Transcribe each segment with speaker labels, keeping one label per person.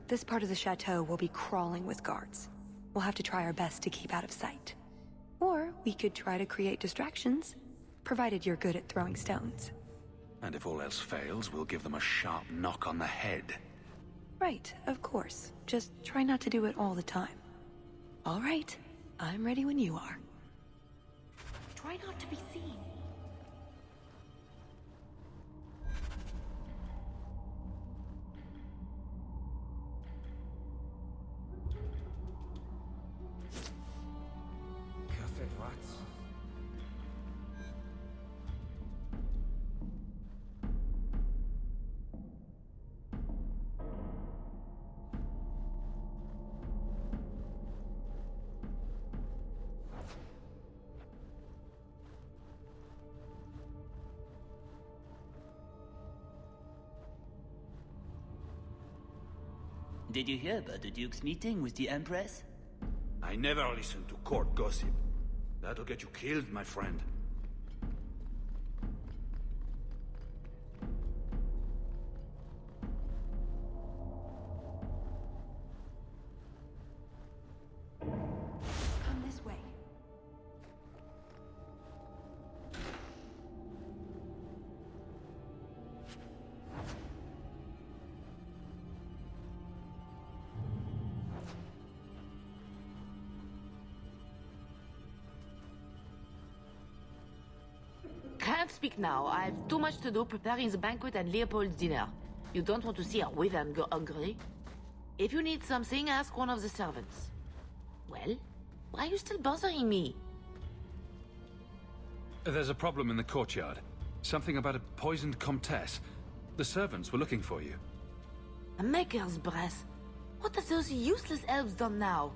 Speaker 1: This part of the chateau will be crawling with guards. We'll have to try our best to keep out of sight. Or we could try to create distractions, provided you're good at throwing stones.
Speaker 2: And if all else fails, we'll give them a sharp knock on the head.
Speaker 1: Right, of course. Just try not to do it all the time. All right, I'm ready when you are. Try not to be seen.
Speaker 3: Cursed rats.
Speaker 4: Did you hear about the Duke's meeting with the Empress?
Speaker 2: I never listen to court gossip. That'll get you killed, my friend.
Speaker 1: Come this way.
Speaker 5: Can't speak now. I've too much to do preparing the banquet and Leopold's dinner. You don't want to see a wyvern go hungry. If you need something, ask one of the servants. Well, why are you still bothering me?
Speaker 2: There's a problem in the courtyard. Something about a poisoned comtesse. The servants were looking for you.
Speaker 5: A maker's breath. What have those useless elves done now?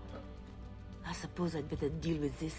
Speaker 5: I suppose I'd better deal with this.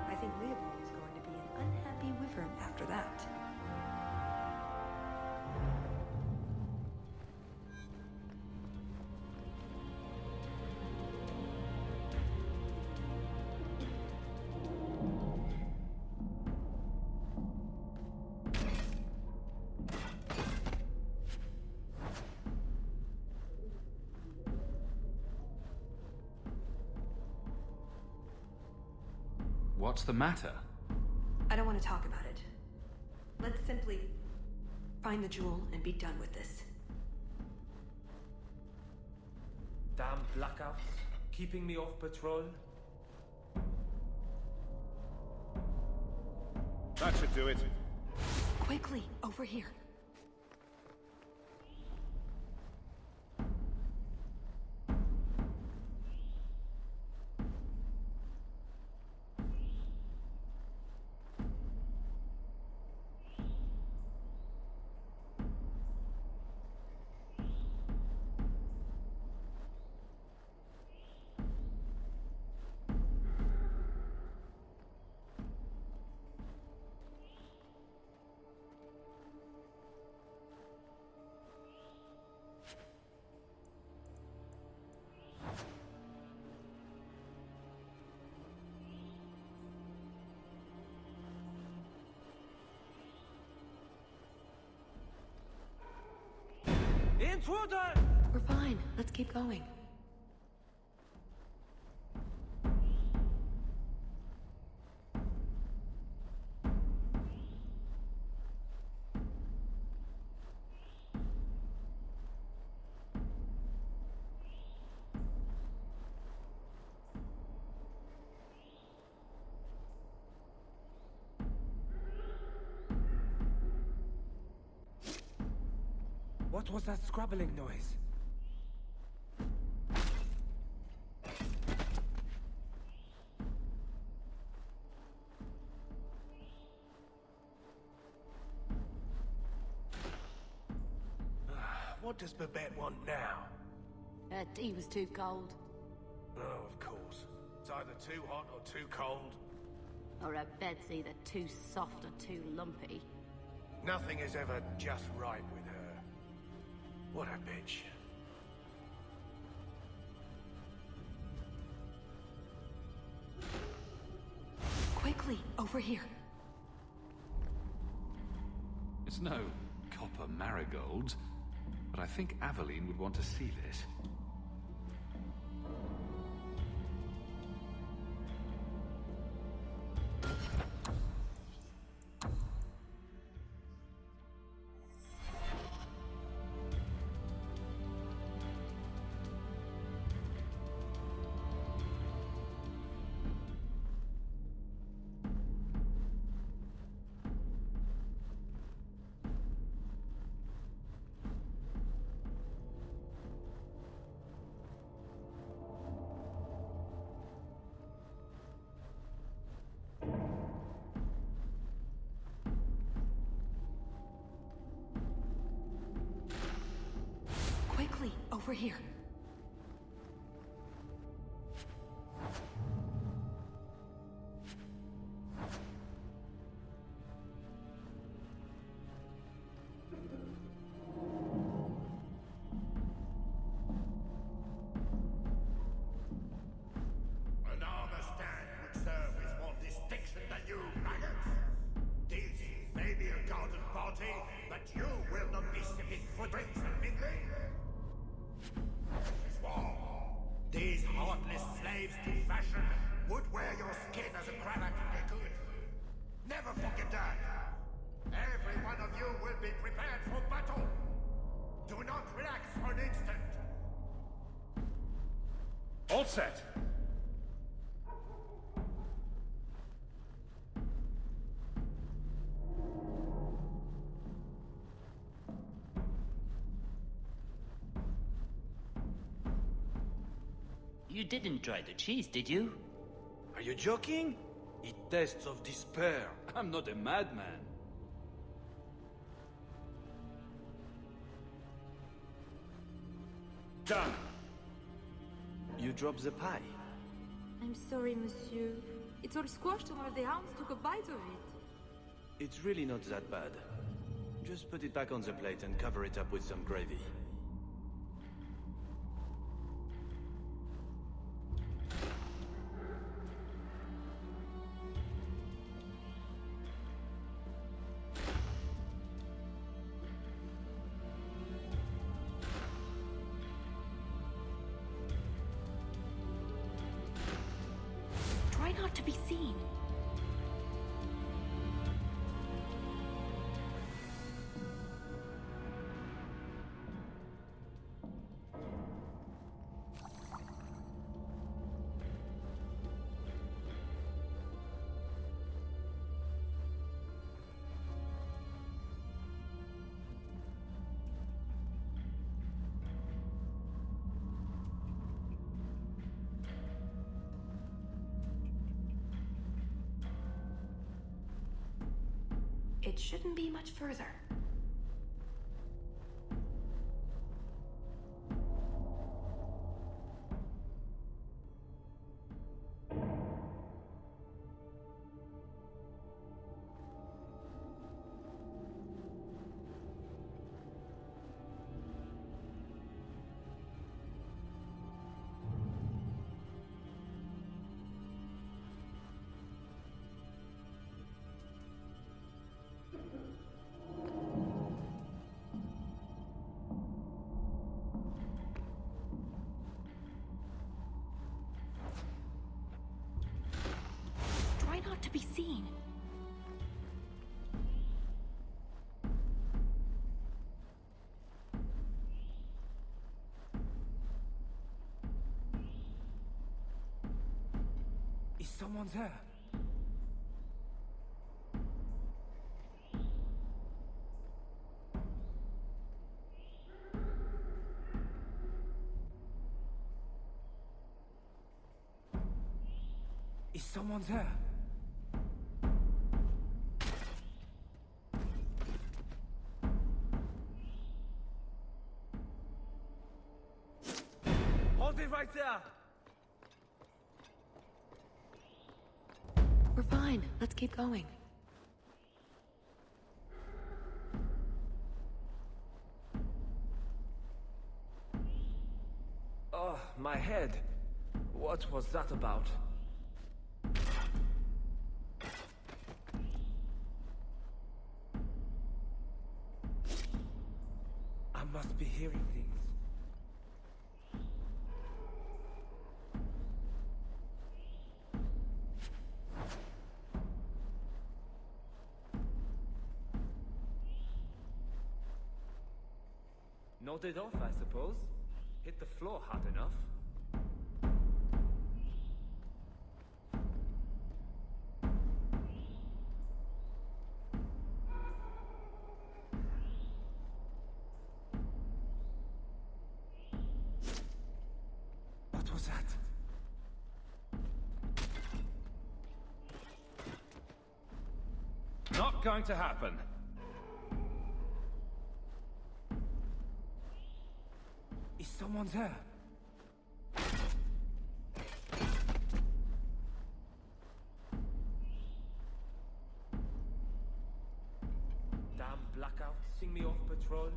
Speaker 1: I think Leopold is going to be an unhappy wyvern after that.
Speaker 2: What's the matter?
Speaker 1: I don't want to talk about it. Let's simply find the jewel and be done with this.
Speaker 3: Damn blackouts, keeping me off patrol.
Speaker 6: That should do it.
Speaker 1: Quickly, over here.
Speaker 3: Intruders!
Speaker 1: We're fine. Let's keep going.
Speaker 3: What was that scrabbling noise?
Speaker 6: What does Babette want now?
Speaker 7: Her tea was too cold.
Speaker 6: Oh, of course. It's either too hot or too cold.
Speaker 7: Or her bed's either too soft or too lumpy.
Speaker 6: Nothing is ever just right with her. What a bitch.
Speaker 1: Quickly, over here.
Speaker 2: It's no copper marigolds, but I think Aveline would want to see this.
Speaker 1: Quickly, over here.
Speaker 8: An armor stand would serve with more distinction than you, maggots. This may be a garden party, but you will not be sipping foot drinks and mingling. This is war. These heartless slaves to fashion would wear your skin as a cravat if they could. Never forget that. Every one of you will be prepared for battle. Do not relax for an instant.
Speaker 2: All set!
Speaker 4: You didn't try the cheese, did you?
Speaker 9: Are you joking? It tastes of despair. I'm not a madman.
Speaker 2: Done!
Speaker 9: You dropped the pie.
Speaker 10: I'm sorry, monsieur. It's all squashed and one of the hounds took a bite of it.
Speaker 9: It's really not that bad. Just put it back on the plate and cover it up with some gravy.
Speaker 1: Try not to be seen. It shouldn't be much further.
Speaker 3: Someone's here. Someone's here. Hold it right there!
Speaker 1: We're fine. Let's keep going.
Speaker 3: Oh, my head. What was that about? I must be hearing things. Nodded off, I suppose. Hit the floor hard enough. What was that?
Speaker 2: Not going to happen.
Speaker 3: Someone's here. Damn blackout, sing me off patrol.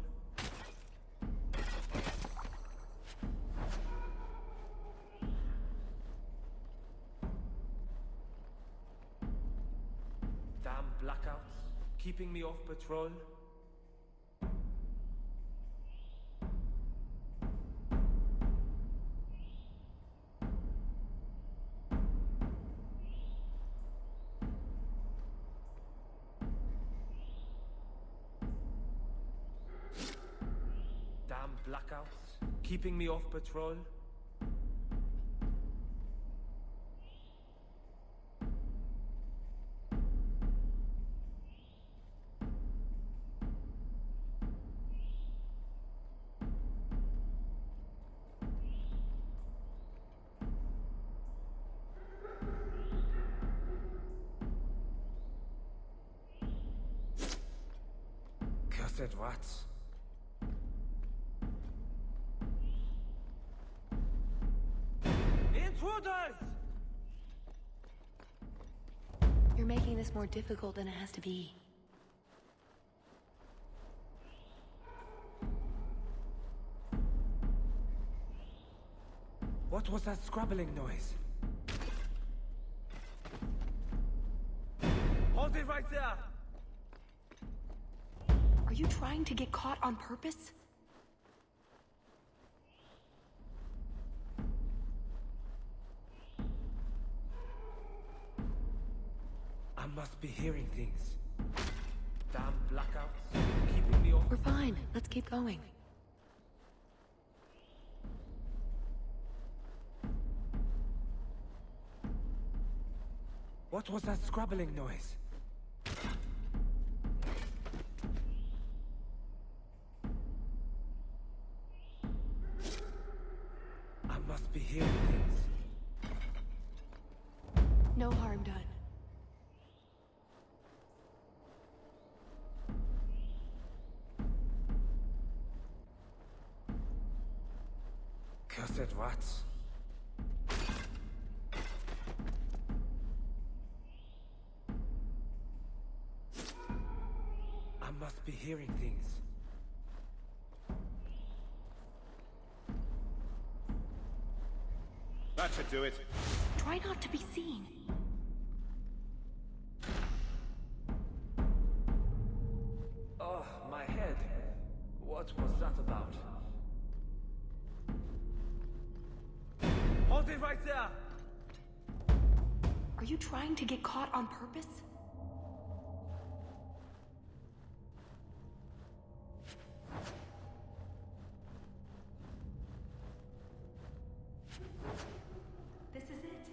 Speaker 3: Damn blackouts, keeping me off patrol. Blackouts, keeping me off patrol. Cursed rats. Intruders!
Speaker 1: You're making this more difficult than it has to be.
Speaker 3: What was that scrabbling noise? Hold it right there!
Speaker 1: Are you trying to get caught on purpose?
Speaker 3: I must be hearing things. Damn blackouts, keeping me off.
Speaker 1: We're fine. Let's keep going.
Speaker 3: What was that scrabbling noise? I must be hearing things.
Speaker 1: No harm done.
Speaker 3: Cursed rats. I must be hearing things.
Speaker 2: That should do it.
Speaker 1: Try not to be seen.
Speaker 3: Oh, my head. What was that about? Hold it right there!
Speaker 1: Are you trying to get caught on purpose? This is it.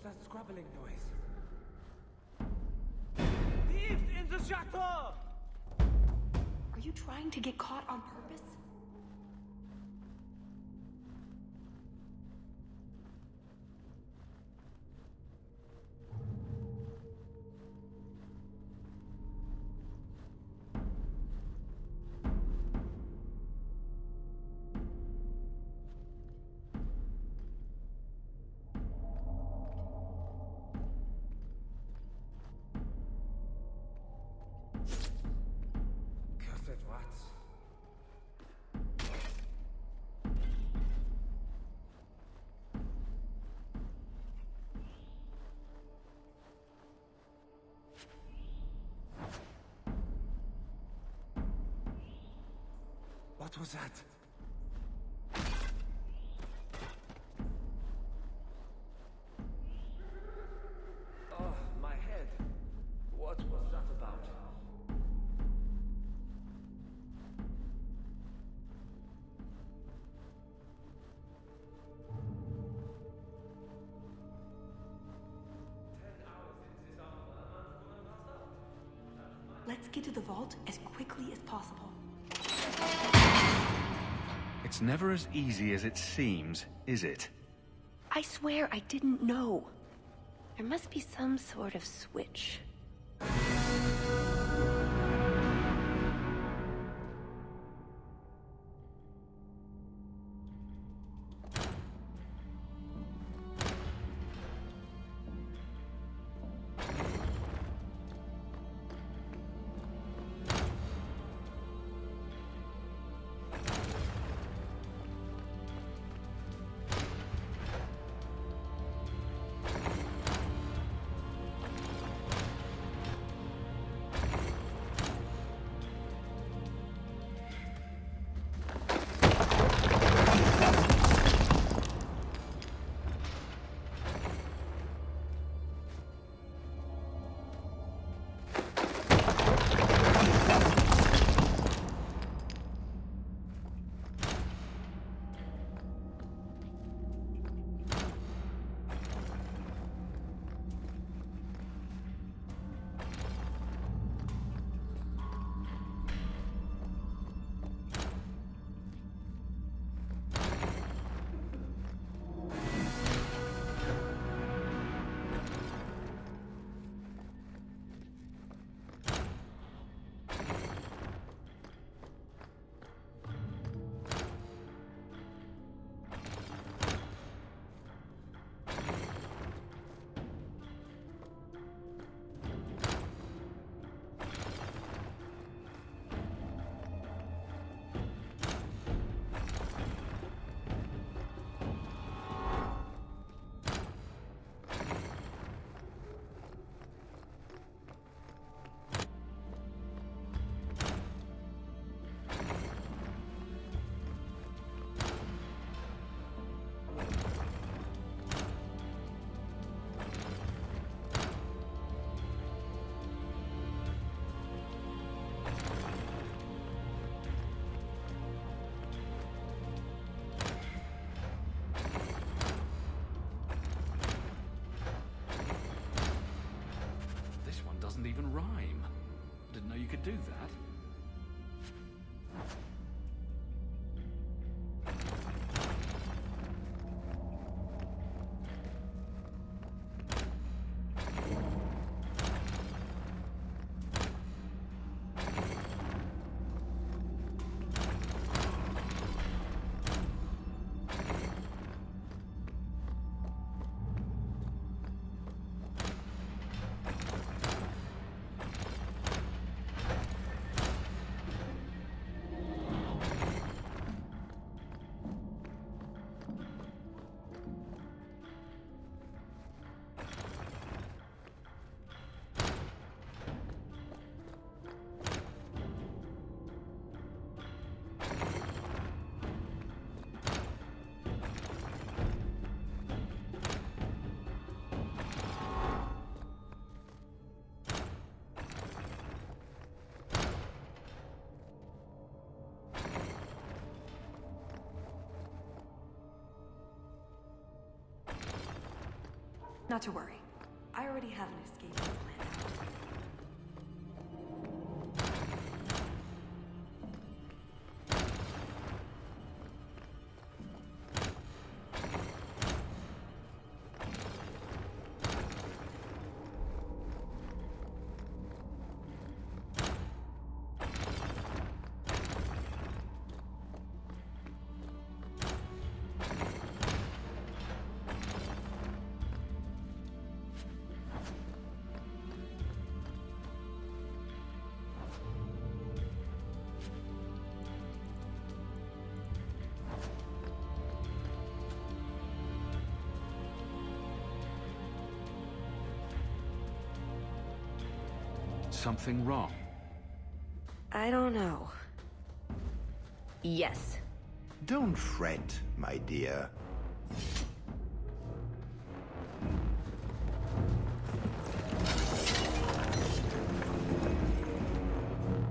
Speaker 3: was that scrabbling noise? Thieves in the chateau!
Speaker 1: Are you trying to get caught on purpose?
Speaker 3: Cursed rats. What was that? Oh, my head. What was that about?
Speaker 1: Let's get to the vault as quickly as possible.
Speaker 2: It's never as easy as it seems, is it?
Speaker 1: I swear I didn't know. There must be some sort of switch.
Speaker 2: Doesn't even rhyme. Didn't know you could do that.
Speaker 1: Not to worry. I already have an escape plan.
Speaker 2: Something wrong?
Speaker 1: I don't know. Yes.
Speaker 8: Don't fret, my dear.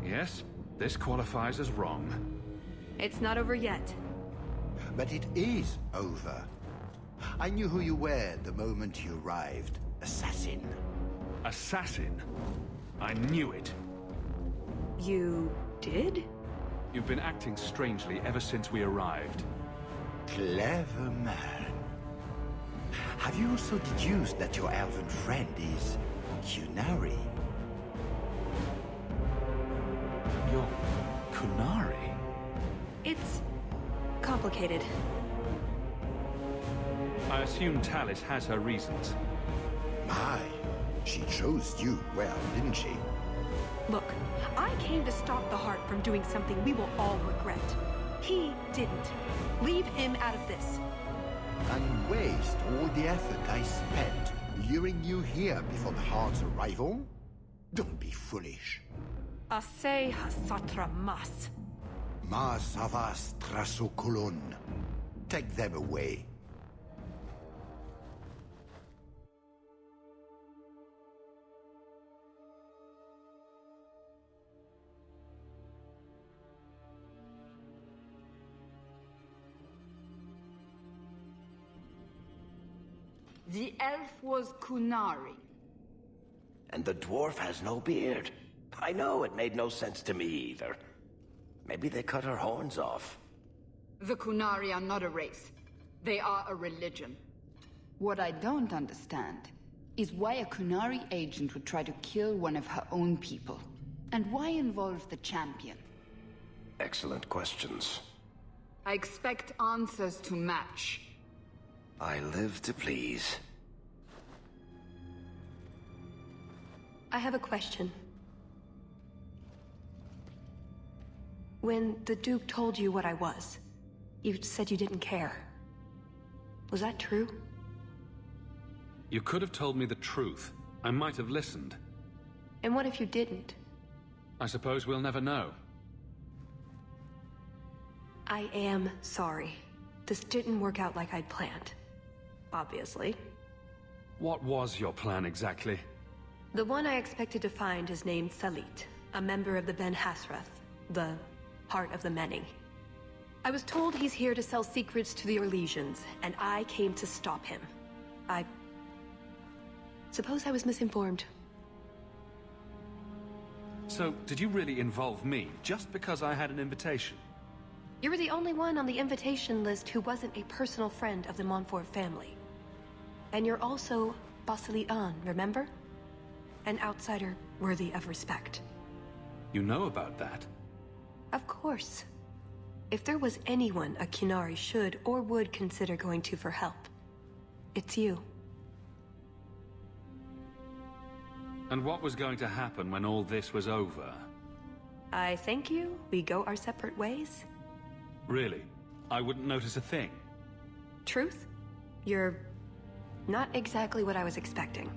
Speaker 2: Yes, this qualifies as wrong.
Speaker 1: It's not over yet.
Speaker 8: But it is over. I knew who you were the moment you arrived. Assassin.
Speaker 2: Assassin? I knew it.
Speaker 1: You did?
Speaker 2: You've been acting strangely ever since we arrived.
Speaker 8: Clever man. Have you also deduced that your elven friend is Kunari?
Speaker 2: You're Kunari?
Speaker 1: It's complicated.
Speaker 2: I assume Tallis has her reasons.
Speaker 8: My, she chose you well, didn't she?
Speaker 1: Look, I came to stop the Heart from doing something we will all regret. He didn't. Leave him out of this.
Speaker 8: And waste all the effort I spent luring you here before the Heart's arrival? Don't be foolish.
Speaker 1: Ase hasatra mas.
Speaker 8: Ma savas trasokulon. Take them away.
Speaker 11: The elf was Kunari.
Speaker 12: And the dwarf has no beard. I know, it made no sense to me either. Maybe they cut her horns off.
Speaker 11: The Kunari are not a race. They are a religion. What I don't understand is why a Kunari agent would try to kill one of her own people. And why involve the champion?
Speaker 12: Excellent questions.
Speaker 11: I expect answers to match.
Speaker 12: I live to please.
Speaker 1: I have a question. When the Duke told you what I was, you said you didn't care. Was that true?
Speaker 2: You could have told me the truth. I might have listened.
Speaker 1: And what if you didn't?
Speaker 2: I suppose we'll never know.
Speaker 1: I am sorry. This didn't work out like I'd planned. Obviously.
Speaker 2: What was your plan exactly?
Speaker 1: The one I expected to find is named Salit, a member of the Ben Hasrath, the Heart of the Many. I was told he's here to sell secrets to the Orlesians, and I came to stop him. I suppose I was misinformed.
Speaker 2: So, did you really involve me, just because I had an invitation?
Speaker 1: You were the only one on the invitation list who wasn't a personal friend of the Montfort family. And you're also Basilit An, remember? An outsider worthy of respect.
Speaker 2: You know about that?
Speaker 1: Of course. If there was anyone a Kunari should or would consider going to for help, it's you.
Speaker 2: And what was going to happen when all this was over?
Speaker 1: I thank you. We go our separate ways.
Speaker 2: Really? I wouldn't notice a thing?
Speaker 1: Truth? You're not exactly what I was expecting.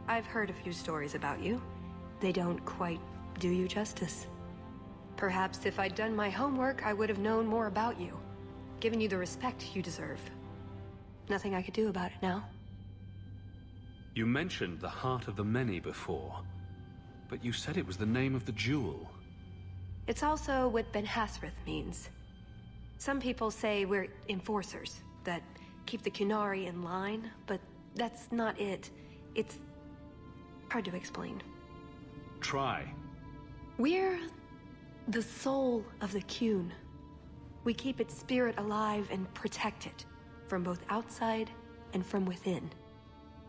Speaker 1: I've heard a few stories about you. They don't quite do you justice. Perhaps if I'd done my homework, I would have known more about you, given you the respect you deserve. Nothing I could do about it now.
Speaker 2: You mentioned the Heart of the Many before, but you said it was the name of the jewel.
Speaker 1: It's also what Ben Hasrath means. Some people say we're enforcers, that keep the Kunari in line, but that's not it. It's hard to explain.
Speaker 2: Try.
Speaker 1: We're the soul of the Qun. We keep its spirit alive and protect it, from both outside and from within.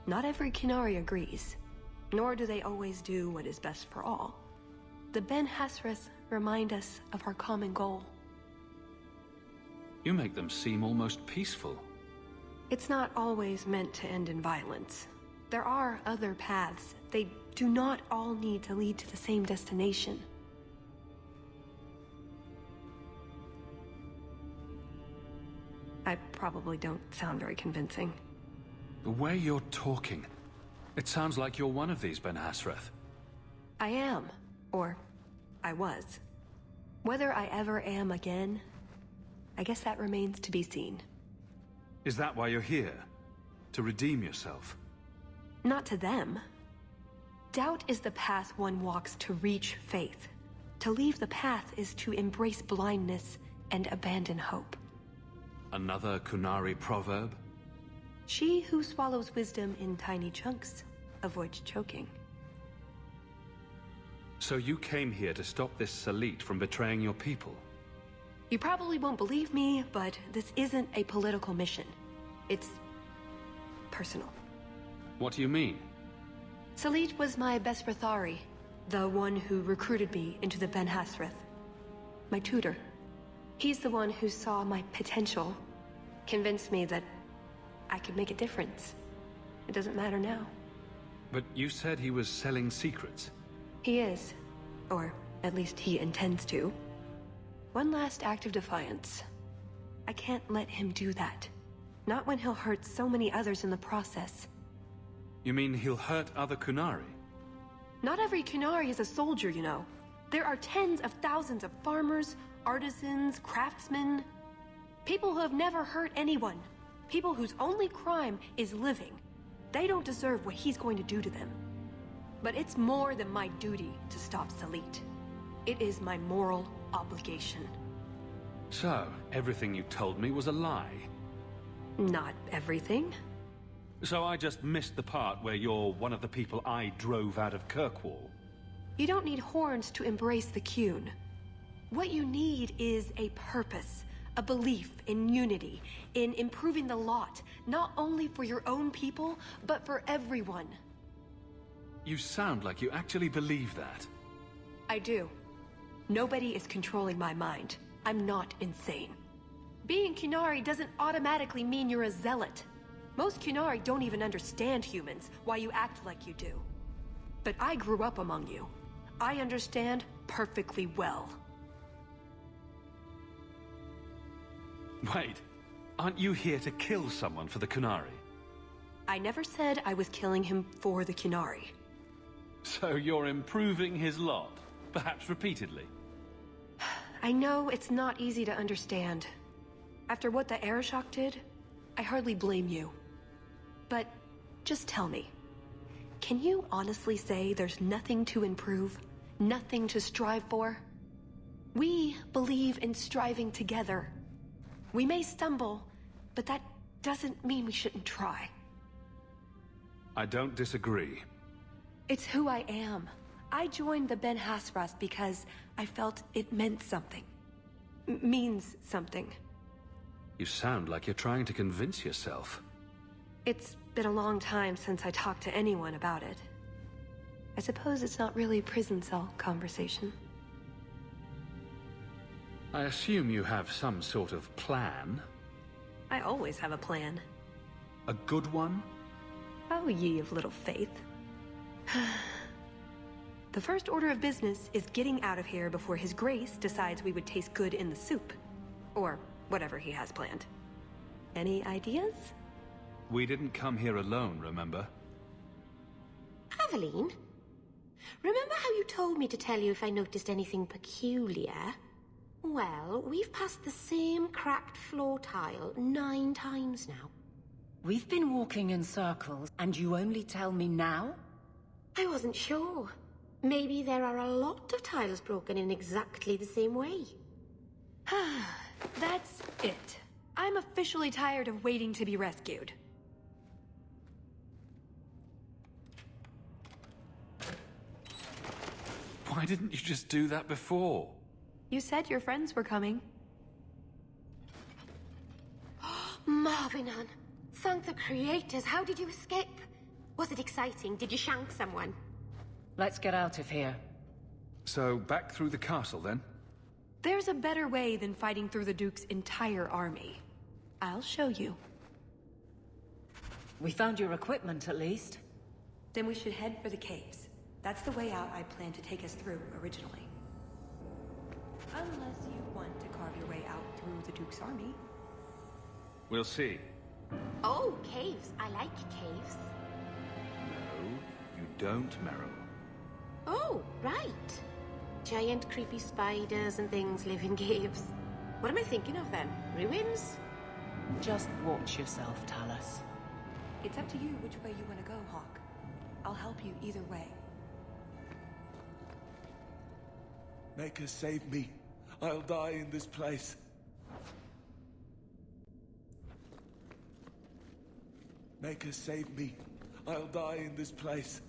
Speaker 1: Not every Qunari agrees, nor do they always do what is best for all. The Ben Hassrath remind us of our common goal.
Speaker 2: You make them seem almost peaceful.
Speaker 1: It's not always meant to end in violence. There are other paths. They do not all need to lead to the same destination. I probably don't sound very convincing.
Speaker 2: The way you're talking, it sounds like you're one of these Ben Hassrath.
Speaker 1: I am, or I was. Whether I ever am again, I guess that remains to be seen.
Speaker 2: Is that why you're here? To redeem yourself?
Speaker 1: Not to them. Doubt is the path one walks to reach faith. To leave the path is to embrace blindness and abandon hope.
Speaker 2: Another Qunari proverb?
Speaker 1: She who swallows wisdom in tiny chunks avoids choking.
Speaker 2: So you came here to stop this Salit from betraying your people?
Speaker 1: You probably won't believe me, but this isn't a political mission. It's personal.
Speaker 2: What do you mean?
Speaker 1: Salit was my best Rathari, the one who recruited me into the Ben Hassrath. My tutor. He's the one who saw my potential, convinced me that I could make a difference. It doesn't matter now.
Speaker 2: But you said he was selling secrets.
Speaker 1: He is. Or at least he intends to. One last act of defiance. I can't let him do that. Not when he'll hurt so many others in the process.
Speaker 2: You mean he'll hurt other Qunari?
Speaker 1: Not every Qunari is a soldier, you know. There are tens of thousands of farmers, artisans, craftsmen. People who have never hurt anyone. People whose only crime is living. They don't deserve what he's going to do to them. But it's more than my duty to stop Salit. It is my moral obligation.
Speaker 2: So, everything you told me was a lie?
Speaker 1: Not everything.
Speaker 2: So I just missed the part where you're one of the people I drove out of Kirkwall?
Speaker 1: You don't need horns to embrace the Qun. What you need is a purpose, a belief in unity, in improving the lot, not only for your own people, but for everyone.
Speaker 2: You sound like you actually believe that.
Speaker 1: I do. Nobody is controlling my mind. I'm not insane. Being Qunari doesn't automatically mean you're a zealot. Most Qunari don't even understand humans, why you act like you do. But I grew up among you. I understand perfectly well.
Speaker 2: Wait, aren't you here to kill someone for the Qunari?
Speaker 1: I never said I was killing him for the Qunari.
Speaker 2: So you're improving his lot, perhaps repeatedly?
Speaker 1: I know it's not easy to understand. After what the Arishok did, I hardly blame you. But just tell me, can you honestly say there's nothing to improve? Nothing to strive for? We believe in striving together. We may stumble, but that doesn't mean we shouldn't try.
Speaker 2: I don't disagree.
Speaker 1: It's who I am. I joined the Ben Hassrath because I felt it meant something. Means something.
Speaker 2: You sound like you're trying to convince yourself.
Speaker 1: It's been a long time since I talked to anyone about it. I suppose it's not really a prison cell conversation.
Speaker 2: I assume you have some sort of plan?
Speaker 1: I always have a plan.
Speaker 2: A good one?
Speaker 1: Oh, ye of little faith. The first order of business is getting out of here before His Grace decides we would taste good in the soup. Or whatever he has planned. Any ideas?
Speaker 2: We didn't come here alone, remember?
Speaker 13: Aveline? Remember how you told me to tell you if I noticed anything peculiar? Well, we've passed the same cracked floor tile 9 times now.
Speaker 14: We've been walking in circles, and you only tell me now?
Speaker 13: I wasn't sure. Maybe there are a lot of tiles broken in exactly the same way.
Speaker 1: That's it. I'm officially tired of waiting to be rescued.
Speaker 2: Why didn't you just do that before?
Speaker 1: You said your friends were coming.
Speaker 13: Marvinan, thank the creators. How did you escape? Was it exciting? Did you shank someone?
Speaker 14: Let's get out of here.
Speaker 2: So, back through the castle, then?
Speaker 1: There's a better way than fighting through the Duke's entire army. I'll show you.
Speaker 14: We found your equipment, at least.
Speaker 1: Then we should head for the caves. That's the way out I planned to take us through originally. Unless you want to carve your way out through the Duke's army.
Speaker 2: We'll see.
Speaker 13: Oh, caves. I like caves.
Speaker 2: No, you don't, Meryl.
Speaker 13: Oh, right. Giant creepy spiders and things live in caves. What am I thinking of then? Ruins?
Speaker 14: Just watch yourself, Tallis.
Speaker 1: It's up to you which way you want to go, Hawk. I'll help you either way.
Speaker 3: Maker, save me. I'll die in this place. Maker, save me. I'll die in this place.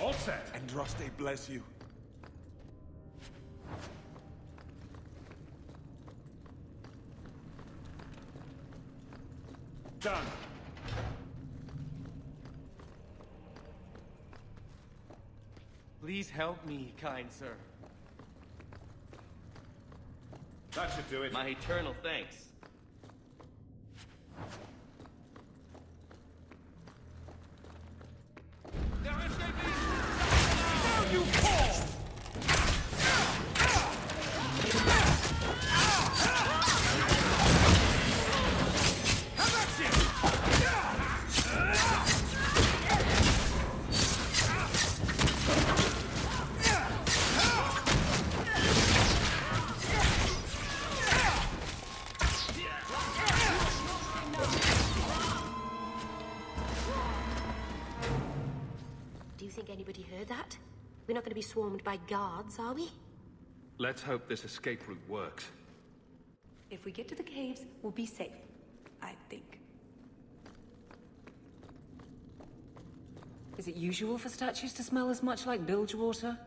Speaker 8: All set.
Speaker 3: Andraste bless you.
Speaker 8: Done.
Speaker 3: Please help me, kind sir.
Speaker 8: That should do it.
Speaker 3: My eternal thanks.
Speaker 13: Do you think anybody heard that? We're not going to be swarmed by guards, are we?
Speaker 2: Let's hope this escape route works.
Speaker 1: If we get to the caves, we'll be safe. I think.
Speaker 14: Is it usual for statues to smell as much like bilge water?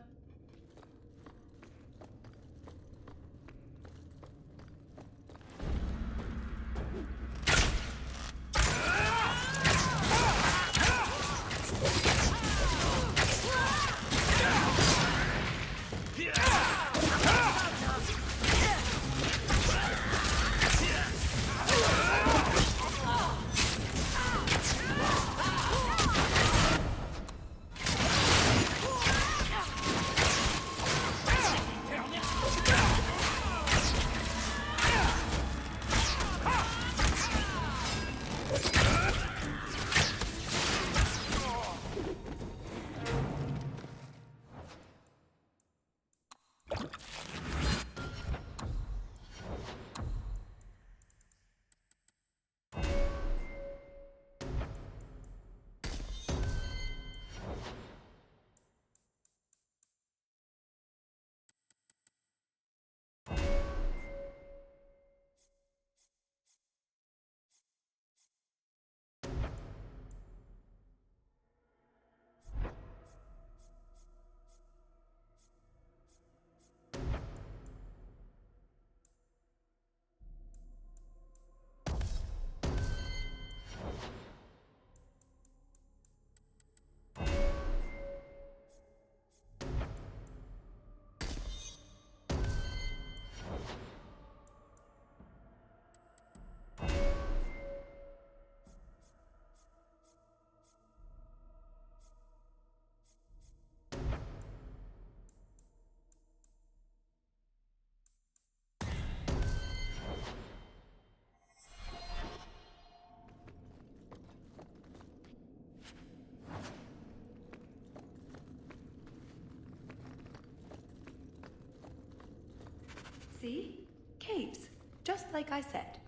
Speaker 1: See? Caves. Just like I said.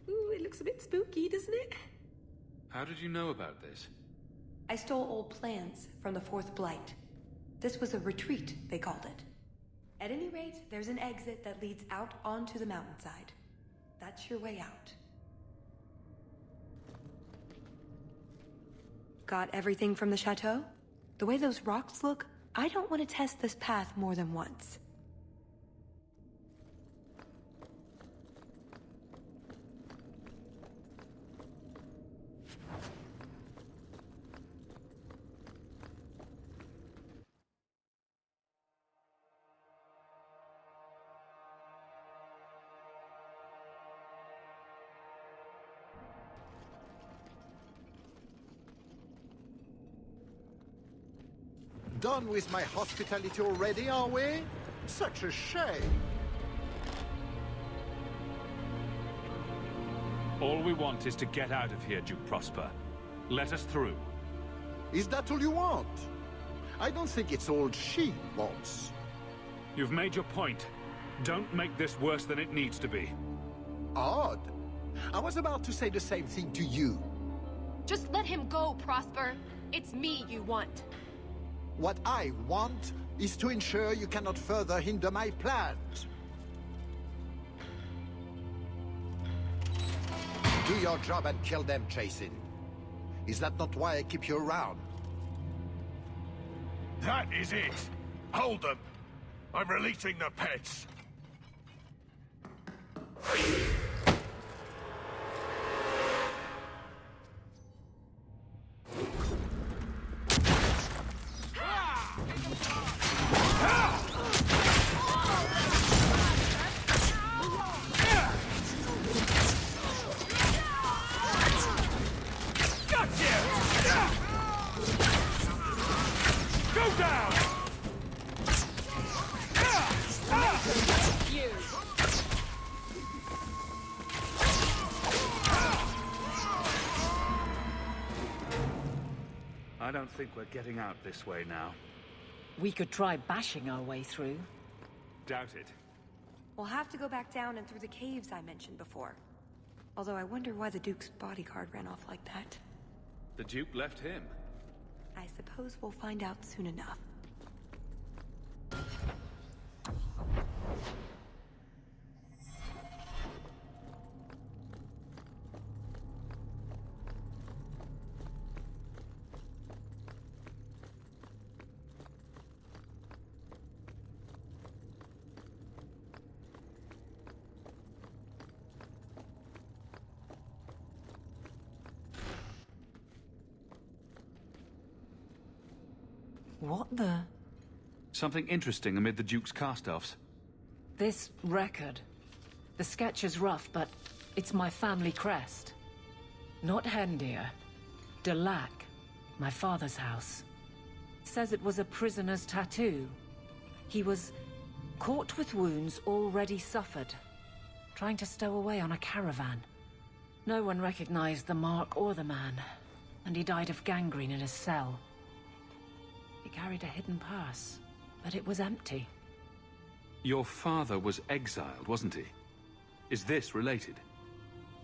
Speaker 1: Ooh, it looks a bit spooky, doesn't it?
Speaker 2: How did you know about this?
Speaker 1: I stole old plans from the Fourth Blight. This was a retreat, they called it. At any rate, there's an exit that leads out onto the mountainside. That's your way out. Got everything from the chateau? The way those rocks look, I don't want to test this path more than once.
Speaker 15: Done with my hospitality already, are we? Such a shame.
Speaker 2: All we want is to get out of here, Duke Prosper. Let us through.
Speaker 15: Is that all you want? I don't think it's all she wants.
Speaker 2: You've made your point. Don't make this worse than it needs to be.
Speaker 15: Odd. I was about to say the same thing to you.
Speaker 16: Just let him go, Prosper. It's me you want.
Speaker 15: What I want is to ensure you cannot further hinder my plans. Do your job and kill them, Jason. Is that not why I keep you around?
Speaker 8: That is it. Hold them. I'm releasing the pets.
Speaker 2: I don't think we're getting out this way now.
Speaker 14: We could try bashing our way through.
Speaker 2: Doubt it.
Speaker 1: We'll have to go back down and through the caves I mentioned before. Although I wonder why the Duke's bodyguard ran off like that.
Speaker 2: The Duke left him.
Speaker 1: I suppose we'll find out soon enough.
Speaker 14: What the?
Speaker 2: Something interesting amid the Duke's cast-offs.
Speaker 14: This record. The sketch is rough, but it's my family crest. Not Hendir. Delac, my father's house. Says it was a prisoner's tattoo. He was caught with wounds already suffered, trying to stow away on a caravan. No one recognized the mark or the man, and he died of gangrene in his cell. He carried a hidden purse, but it was empty.
Speaker 2: Your father was exiled, wasn't he? Is this related?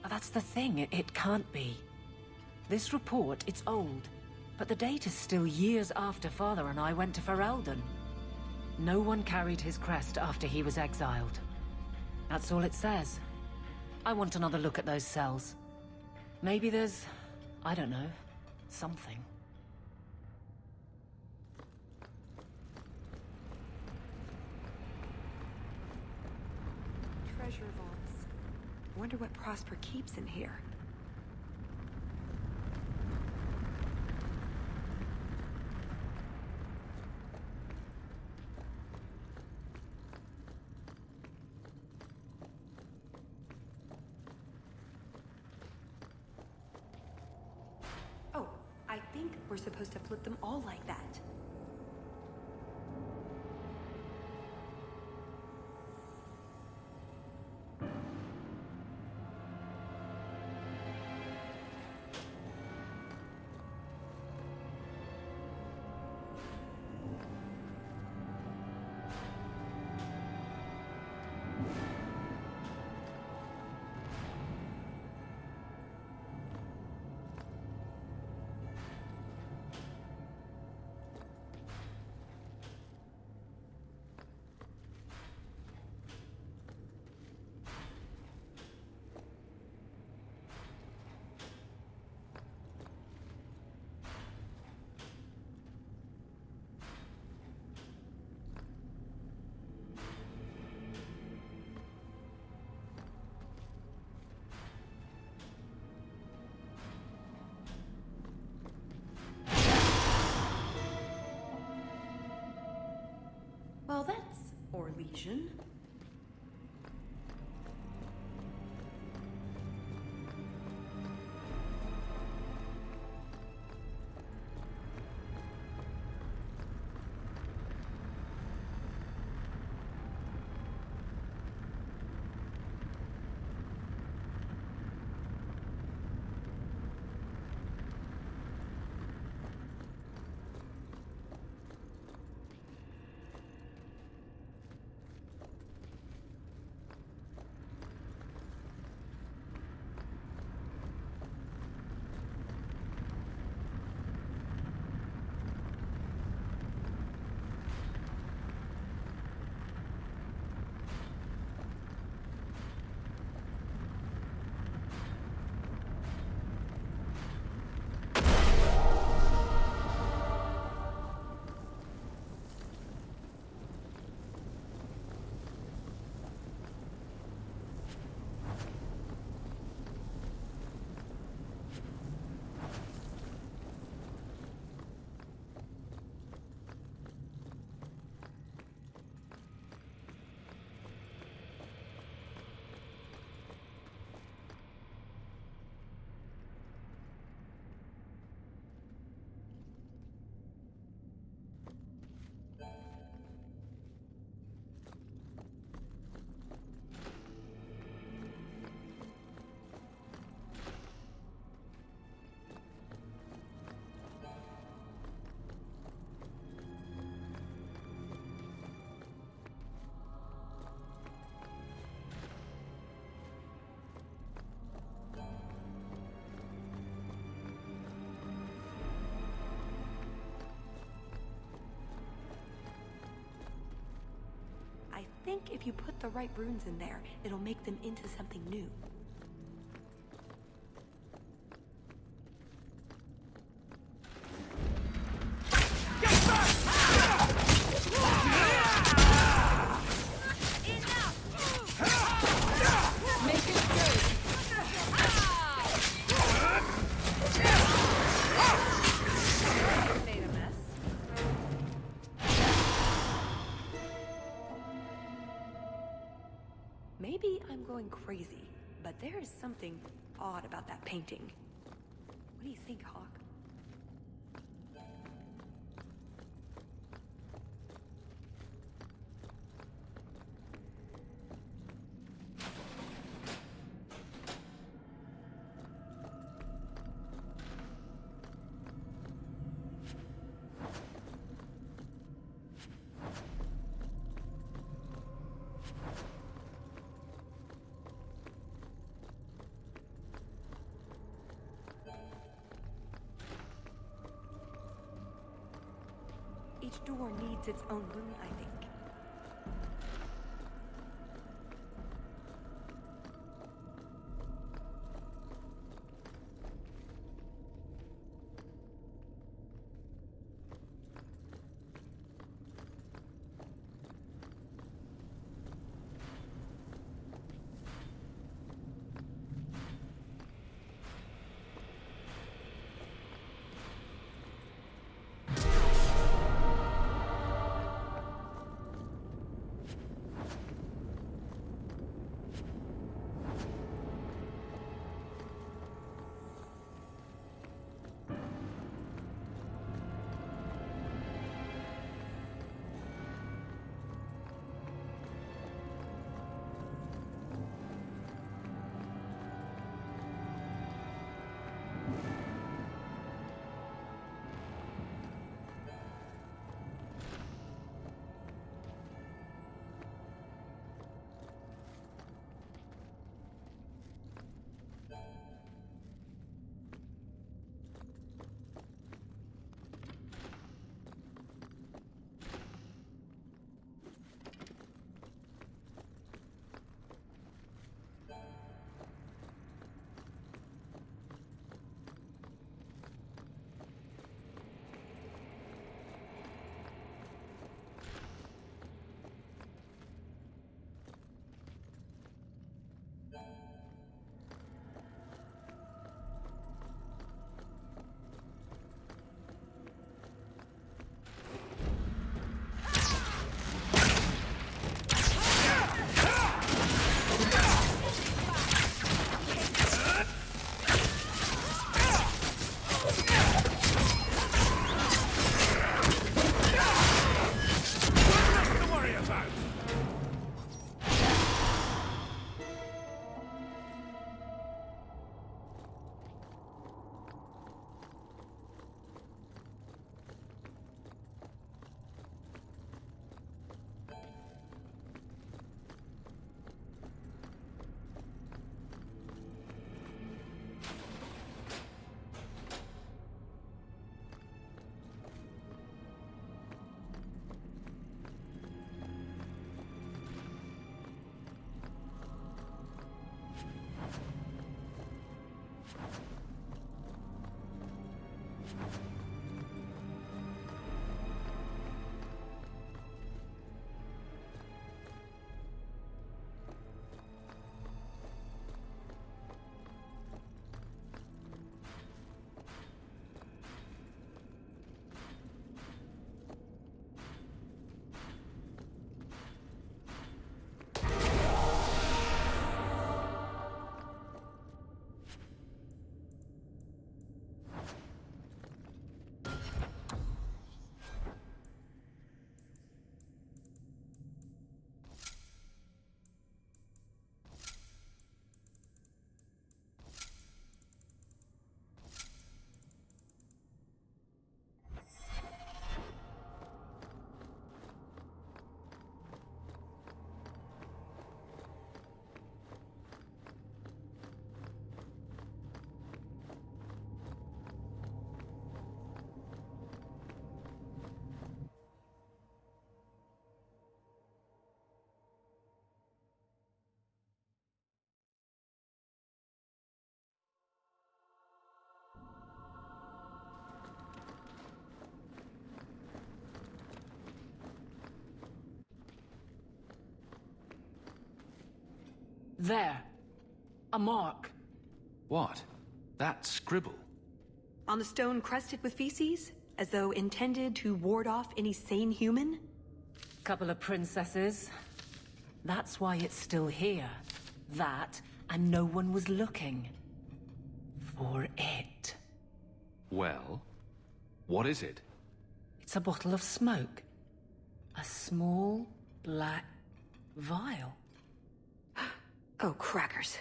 Speaker 14: That's the thing, it can't be. This report, it's old, but the date is still years after Father and I went to Ferelden. No one carried his crest after he was exiled. That's all it says. I want another look at those cells. Maybe there's, I don't know, something.
Speaker 1: Treasure vaults. Wonder what Prosper keeps in here. Oh, I think we're supposed to flip them all like that. Parisian. I think if you put the right runes in there, it'll make them into something new. Maybe I'm going crazy, but there is something odd about that painting. What do you think, Hawk? Each door needs its own rune, I think.
Speaker 14: There. A mark.
Speaker 2: What? That scribble?
Speaker 1: On the stone crusted with feces? As though intended to ward off any sane human?
Speaker 14: Couple of princesses. That's why it's still here. That, and no one was looking. For it.
Speaker 2: Well, what is it?
Speaker 14: It's a bottle of smoke. A small, black vial.
Speaker 1: Oh, crackers.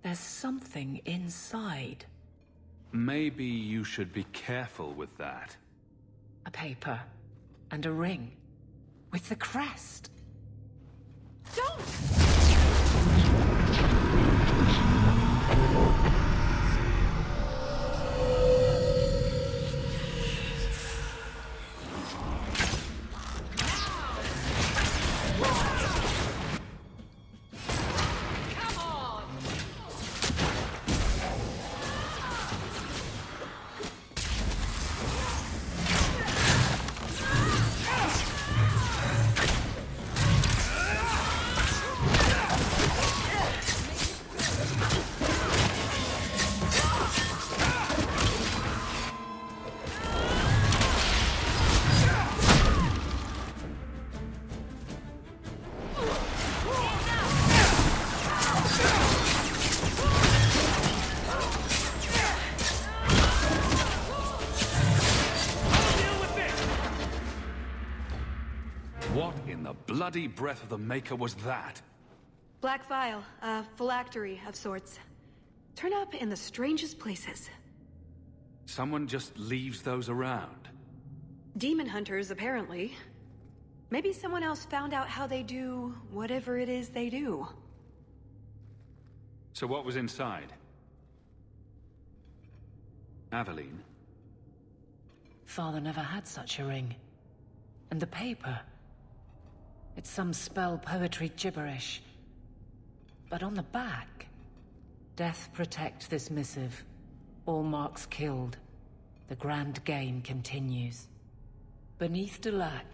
Speaker 14: There's something inside.
Speaker 2: Maybe you should be careful with that.
Speaker 14: A paper. And a ring. With the crest.
Speaker 1: Don't!
Speaker 2: What in the bloody breath of the Maker was that?
Speaker 1: Black vial, a phylactery of sorts. Turn up in the strangest places.
Speaker 2: Someone just leaves those around.
Speaker 1: Demon hunters, apparently. Maybe someone else found out how they do whatever it is they do.
Speaker 2: So what was inside? Aveline?
Speaker 14: Father never had such a ring. And the paper. It's some spell poetry gibberish. But on the back... Death protect this missive. All marks killed. The grand game continues. Beneath Delac.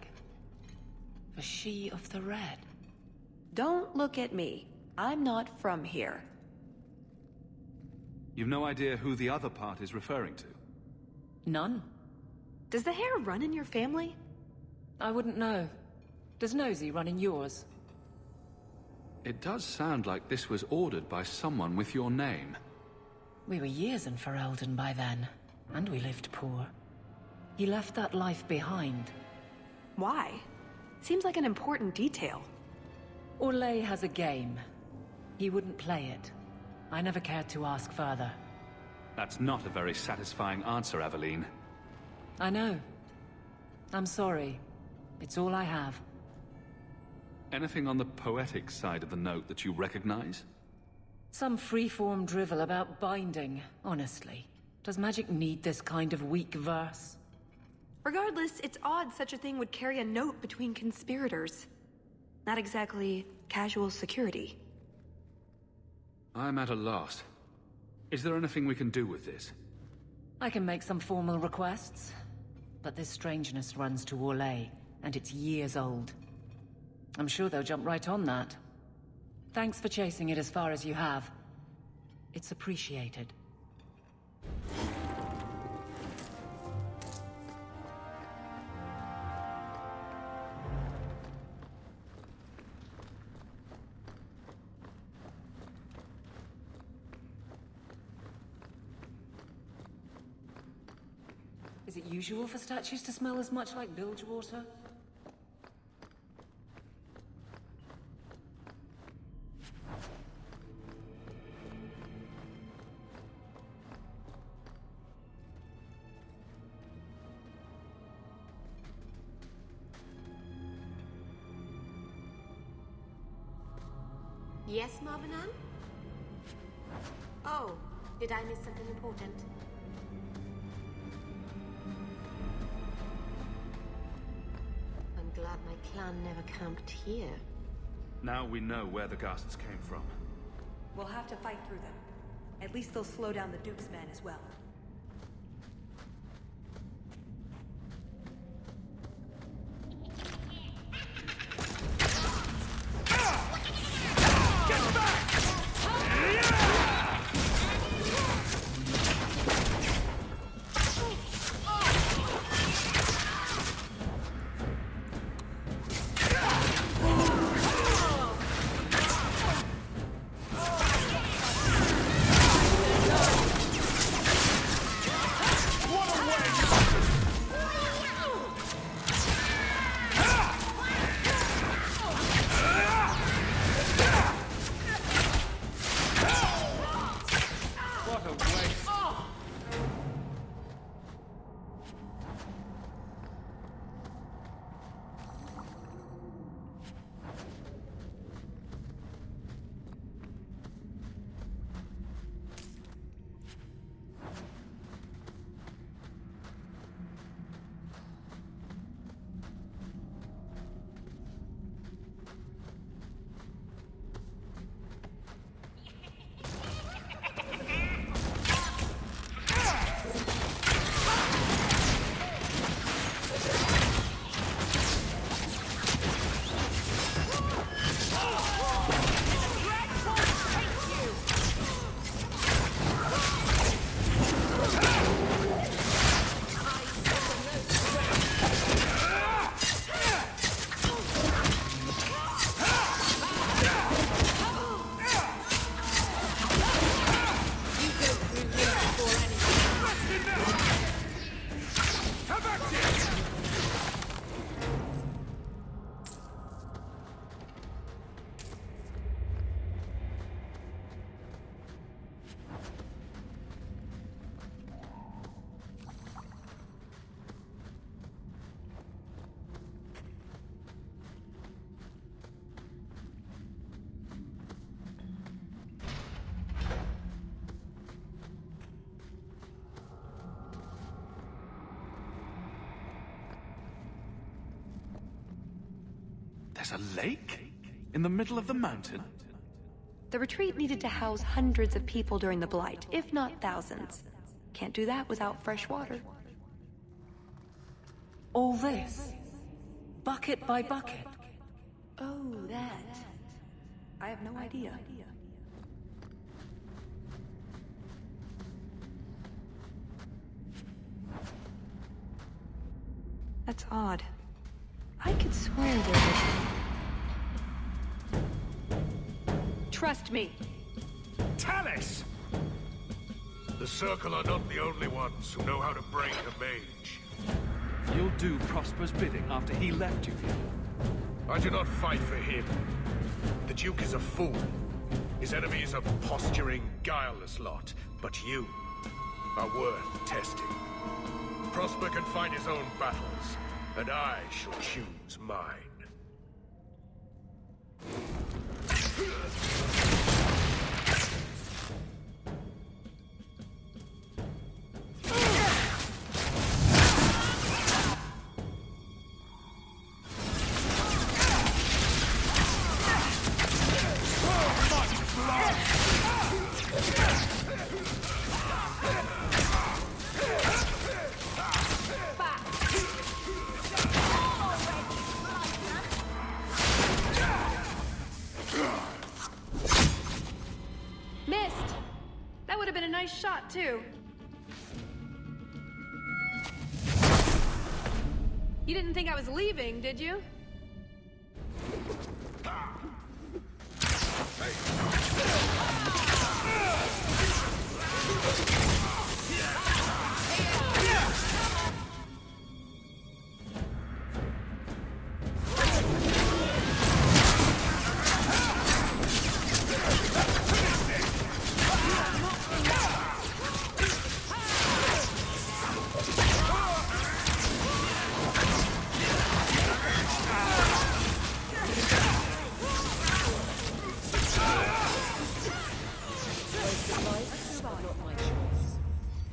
Speaker 14: For she of the red.
Speaker 1: Don't look at me. I'm not from here.
Speaker 2: You've no idea who the other part is referring to?
Speaker 14: None.
Speaker 1: Does the hair run in your family?
Speaker 14: I wouldn't know. Does Nosy run in yours?
Speaker 2: It does sound like this was ordered by someone with your name.
Speaker 14: We were years in Ferelden by then, and we lived poor. He left that life behind.
Speaker 1: Why? Seems like an important detail.
Speaker 14: Orlais has a game. He wouldn't play it. I never cared to ask further.
Speaker 2: That's not a very satisfying answer, Aveline.
Speaker 14: I know. I'm sorry. It's all I have.
Speaker 2: Anything on the poetic side of the note that you recognize?
Speaker 14: Some free-form drivel about binding, honestly. Does magic need this kind of weak verse?
Speaker 1: Regardless, it's odd such a thing would carry a note between conspirators. Not exactly casual security.
Speaker 2: I'm at a loss. Is there anything we can do with this?
Speaker 14: I can make some formal requests. But this strangeness runs to Orlais, and it's years old. I'm sure they'll jump right on that. Thanks for chasing it as far as you have. It's appreciated. Is it usual for statues to smell as much like bilge water?
Speaker 13: Yes, Marvinan? Oh, did I miss something important? I'm glad my clan never camped here.
Speaker 2: Now we know where the ghasts came from.
Speaker 1: We'll have to fight through them. At least they'll slow down the Duke's men as well.
Speaker 8: Get back!
Speaker 2: There's a lake? In the middle of the mountain?
Speaker 1: The retreat needed to house hundreds of people during the Blight, if not thousands. Can't do that without fresh water.
Speaker 14: All this? Bucket by bucket?
Speaker 1: Oh, that. I have no idea. That's odd. I could swear there was... Trust me.
Speaker 6: Tallis! The Circle are not the only ones who know how to break a mage.
Speaker 2: You'll do Prosper's bidding after he left you here.
Speaker 6: I do not fight for him. The Duke is a fool. His enemies are posturing, guileless lot. But you are worth testing. Prosper can fight his own battles, and I shall choose mine.
Speaker 1: Missed! That would have been a nice shot, too. You didn't think I was leaving, did you?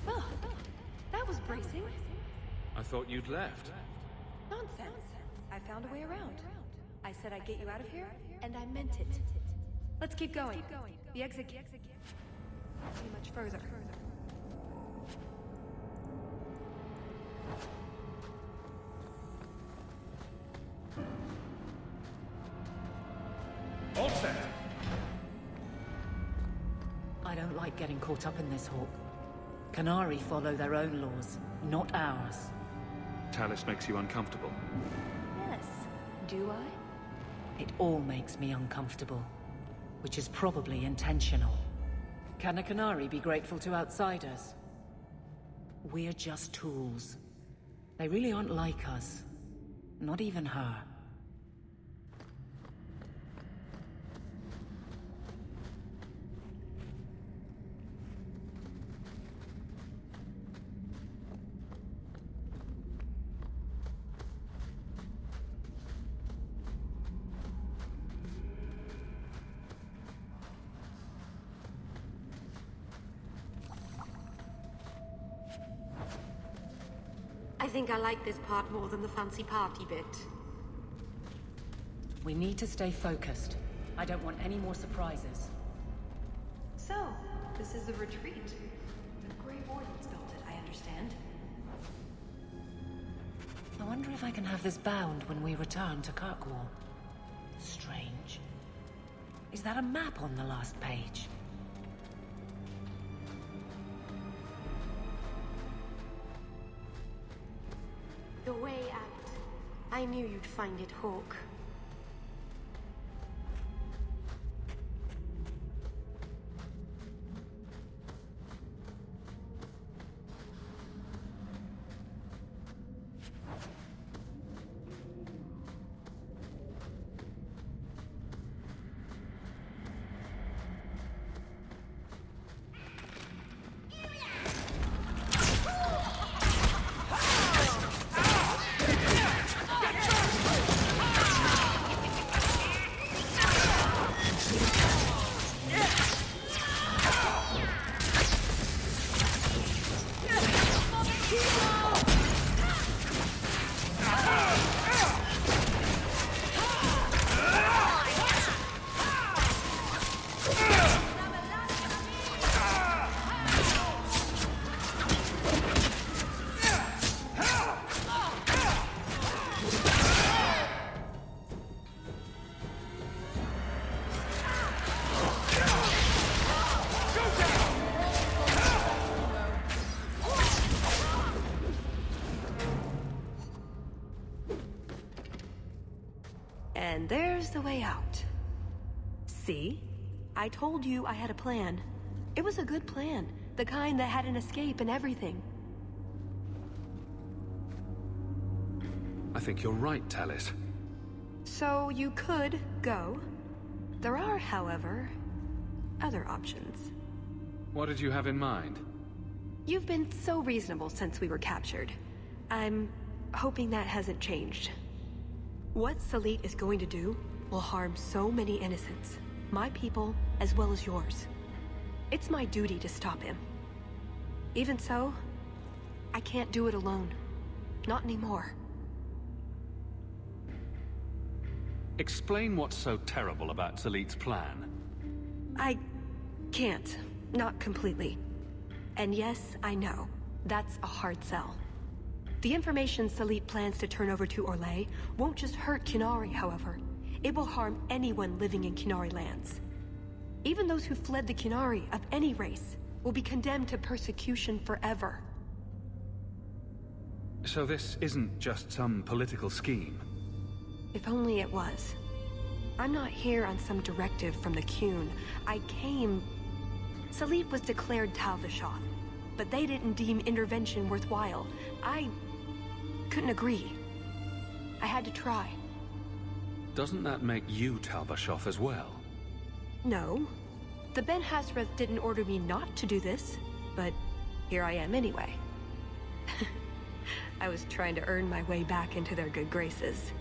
Speaker 1: Well, that was bracing.
Speaker 2: I thought you'd left.
Speaker 1: Nonsense. I found a way around. I said I'd get you out of here, and I meant it. Let's keep going. The exit can't be much further.
Speaker 2: All set.
Speaker 14: I don't like getting caught up in this, Hawk. Canary follow their own laws, not ours.
Speaker 2: Tallis makes you uncomfortable.
Speaker 1: Yes. Do I?
Speaker 14: It all makes me uncomfortable, which is probably intentional. Can a Canary be grateful to outsiders? We're just tools. They really aren't like us. Not even her.
Speaker 13: I think I like this part more than the fancy party bit.
Speaker 14: We need to stay focused. I don't want any more surprises.
Speaker 1: So, this is the retreat. The Grey Wardens built it, I understand.
Speaker 14: I wonder if I can have this bound when we return to Kirkwall. Strange. Is that a map on the last page?
Speaker 13: The way out. I knew you'd find it, Hawk.
Speaker 1: And there's the way out. See? I told you I had a plan. It was a good plan. The kind that had an escape and everything.
Speaker 2: I think you're right, Tallis.
Speaker 1: So you could go. There are, however, other options.
Speaker 2: What did you have in mind?
Speaker 1: You've been so reasonable since we were captured. I'm hoping that hasn't changed. What Salit is going to do will harm so many innocents. My people, as well as yours. It's my duty to stop him. Even so, I can't do it alone. Not anymore.
Speaker 2: Explain what's so terrible about Salit's plan.
Speaker 1: I can't. Not completely. And yes, I know. That's a hard sell. The information Salit plans to turn over to Orlais won't just hurt Qunari, however. It will harm anyone living in Qunari lands. Even those who fled the Qunari of any race will be condemned to persecution forever.
Speaker 2: So this isn't just some political scheme?
Speaker 1: If only it was. I'm not here on some directive from the Qun. I came... Salit was declared Talvishoth, but they didn't deem intervention worthwhile. I couldn't agree. I had to try.
Speaker 2: Doesn't that make you Talvishoth as well?
Speaker 1: No. The Ben Hasreth didn't order me not to do this, but here I am anyway. I was trying to earn my way back into their good graces.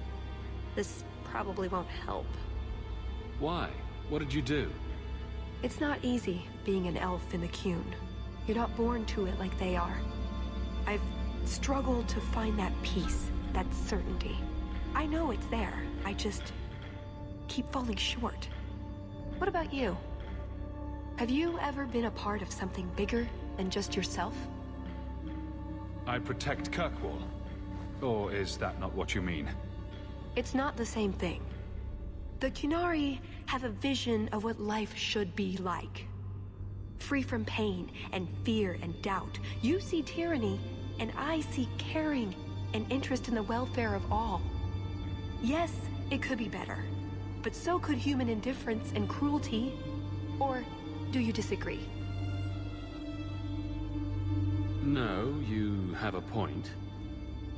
Speaker 1: This probably won't help.
Speaker 2: Why? What did you do?
Speaker 1: It's not easy being an elf in the Qun. You're not born to it like they are. I've struggled to find that peace, that certainty. I know it's there. I just keep falling short. What about you? Have you ever been a part of something bigger than just yourself?
Speaker 2: I protect Kirkwall. Or is that not what you mean?
Speaker 1: It's not the same thing. The Qunari have a vision of what life should be like. Free from pain and fear and doubt. You see tyranny, and I see caring and interest in the welfare of all. Yes, it could be better. But so could human indifference and cruelty. Or do you disagree?
Speaker 2: No, you have a point.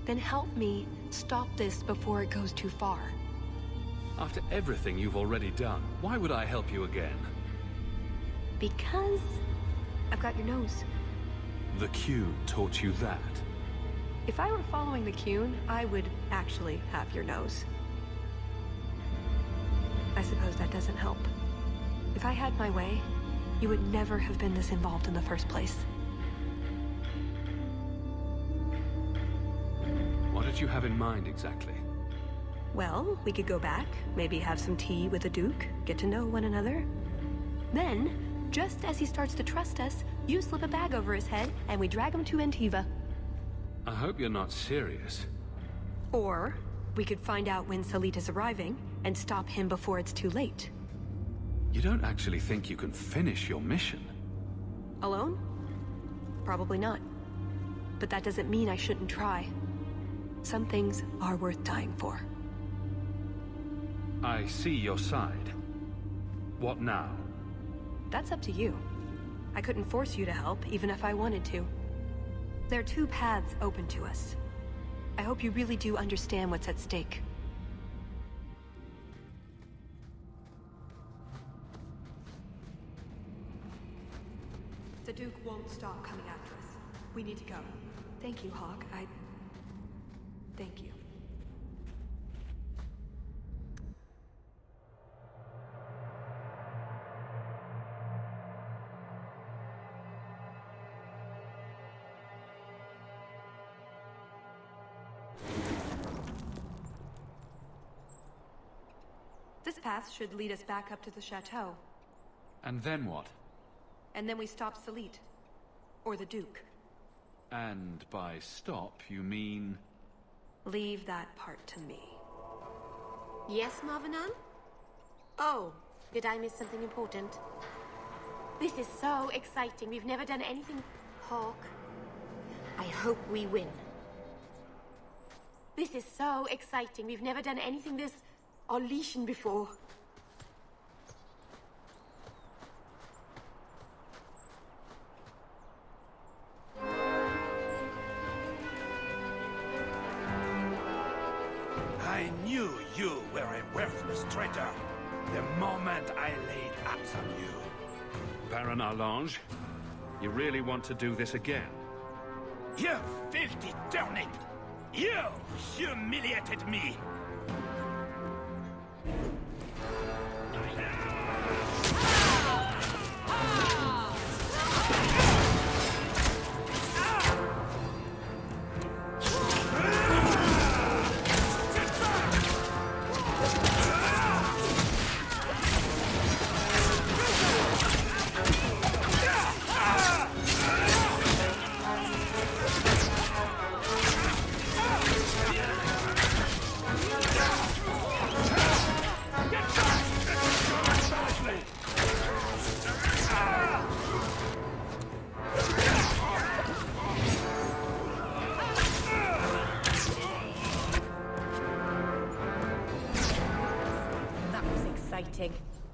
Speaker 1: Then help me stop this before it goes too far.
Speaker 2: After everything you've already done, why would I help you again?
Speaker 1: Because I've got your nose.
Speaker 2: The Qun taught you that.
Speaker 1: If I were following the Qun, I would actually have your nose. I suppose that doesn't help. If I had my way, you would never have been this involved in the first place.
Speaker 2: What did you have in mind exactly?
Speaker 1: Well, we could go back, maybe have some tea with the Duke, get to know one another. Then, just as he starts to trust us, you slip a bag over his head and we drag him to Antiva.
Speaker 2: I hope you're not serious.
Speaker 1: Or, we could find out when Salit is arriving and stop him before it's too late.
Speaker 2: You don't actually think you can finish your mission?
Speaker 1: Alone? Probably not. But that doesn't mean I shouldn't try. Some things are worth dying for.
Speaker 2: I see your side. What now?
Speaker 1: That's up to you. I couldn't force you to help, even if I wanted to. There are two paths open to us. I hope you really do understand what's at stake. The Duke won't stop coming after us. We need to go. Thank you, Hawk. Thank you. This path should lead us back up to the chateau.
Speaker 2: And then what?
Speaker 1: And then we stop Salit. Or the Duke.
Speaker 2: And by stop, you mean...
Speaker 1: Leave that part to me.
Speaker 13: Yes, Marvinan? Oh, did I miss something important? This is so exciting. We've never done anything... Hawk, I hope we win. This is so exciting. We've never done anything this... or Leishan before.
Speaker 8: I knew you were a worthless traitor the moment I laid eyes on you.
Speaker 2: Baron Arlange, you really want to do this again?
Speaker 8: You filthy turnip! You humiliated me!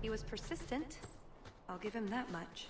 Speaker 1: He was persistent. I'll give him that much.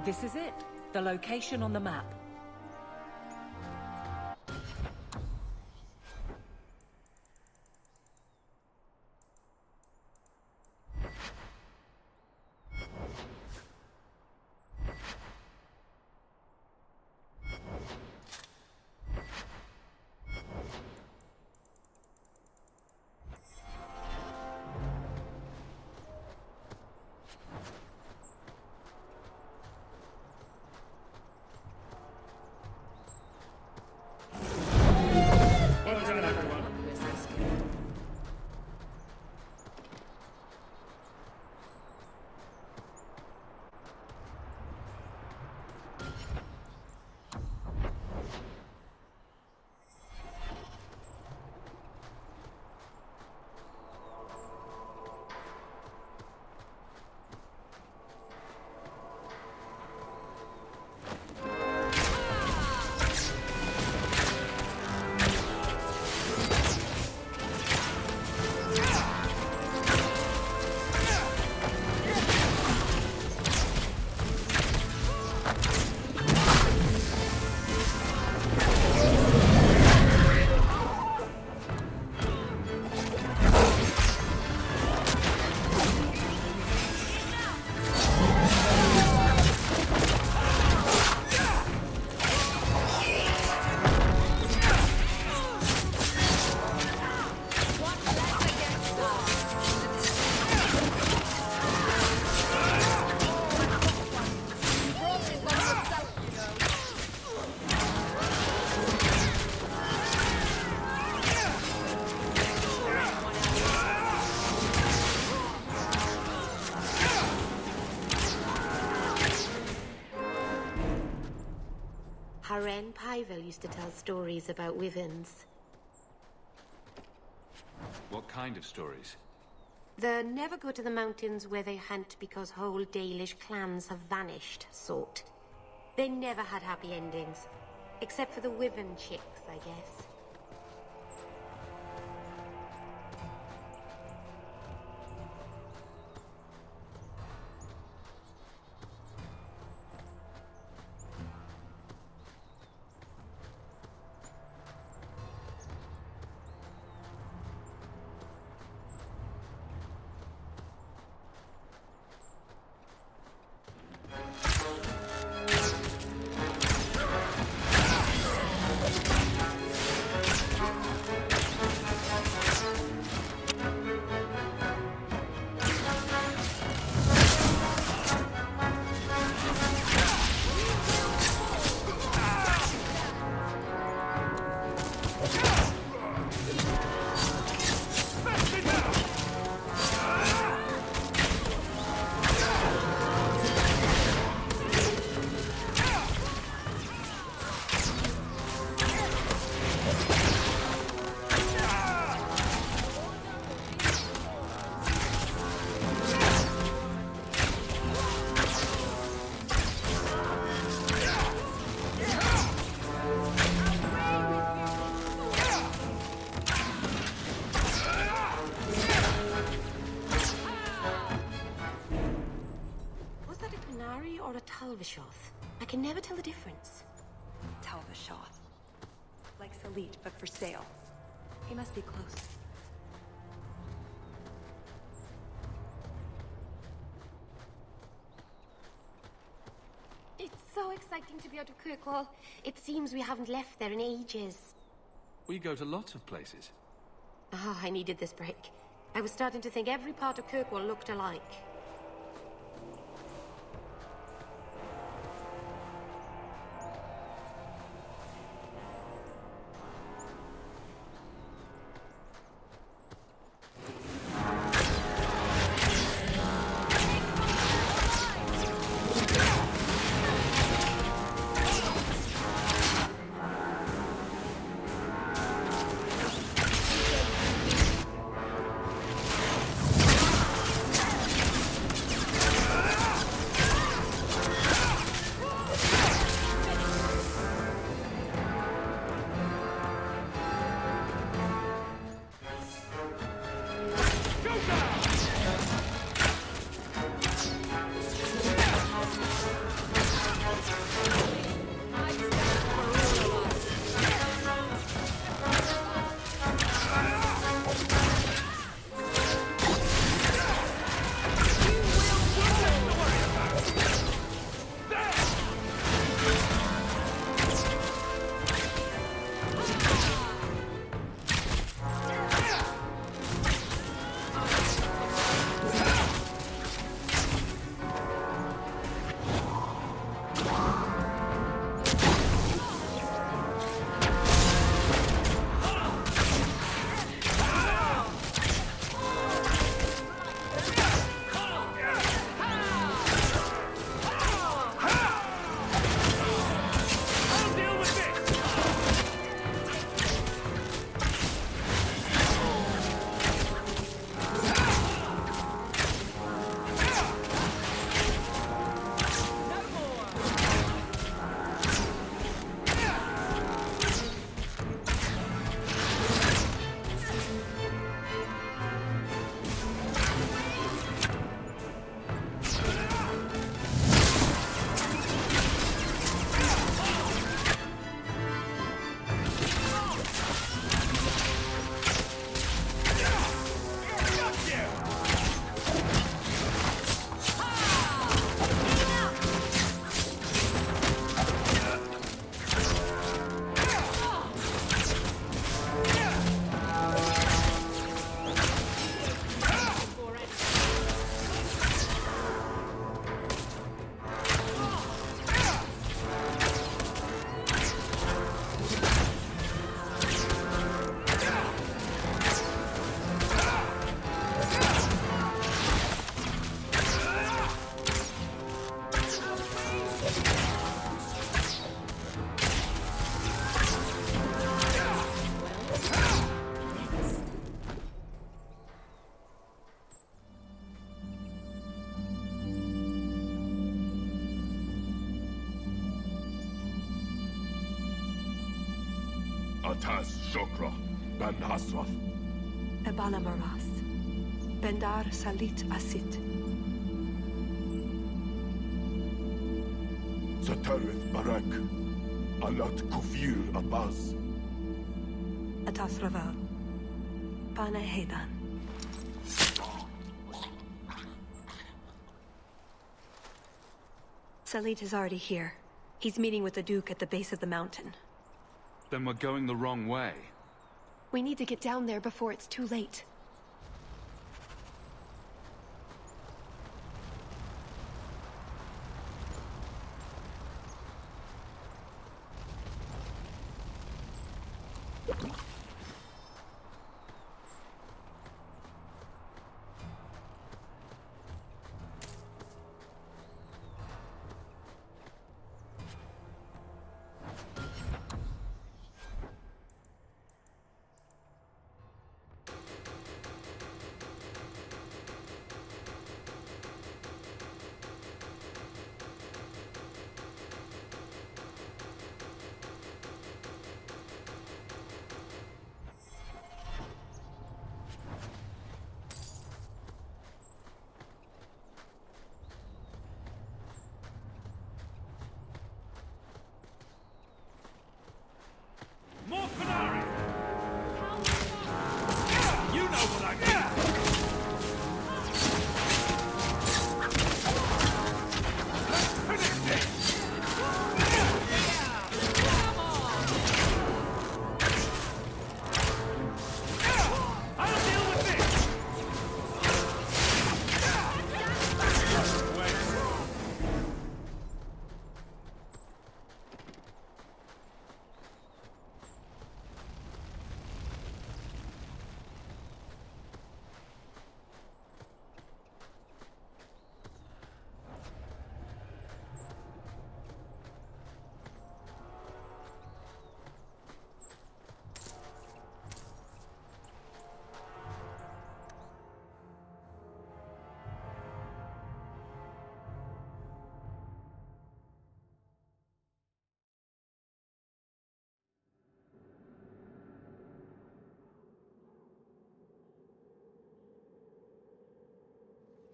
Speaker 14: This is it. The location on the map.
Speaker 13: Haren Pyvel used to tell stories about wyverns.
Speaker 2: What kind of stories?
Speaker 13: The never go to the mountains where they hunt because whole Dalish clans have vanished sort. They never had happy endings. Except for the wyvern chicks, I guess. Talvishoth. I can never tell the difference.
Speaker 1: Talvishoth. Like Salit, but for sale. He must be close.
Speaker 13: It's so exciting to be out of Kirkwall. It seems we haven't left there in ages.
Speaker 2: We go to lots of places.
Speaker 13: Oh, I needed this break. I was starting to think every part of Kirkwall looked alike.
Speaker 6: Atas Shokra, Ben Hasrath.
Speaker 1: Ebana Maras. Bendar Salit Asit.
Speaker 6: Satarith Barak. Alat Kufir Abaz.
Speaker 1: Atas Raval. Pana Hedan. Salit is already here. He's meeting with the Duke at the base of the mountain.
Speaker 2: Then we're going the wrong way.
Speaker 1: We need to get down there before it's too late.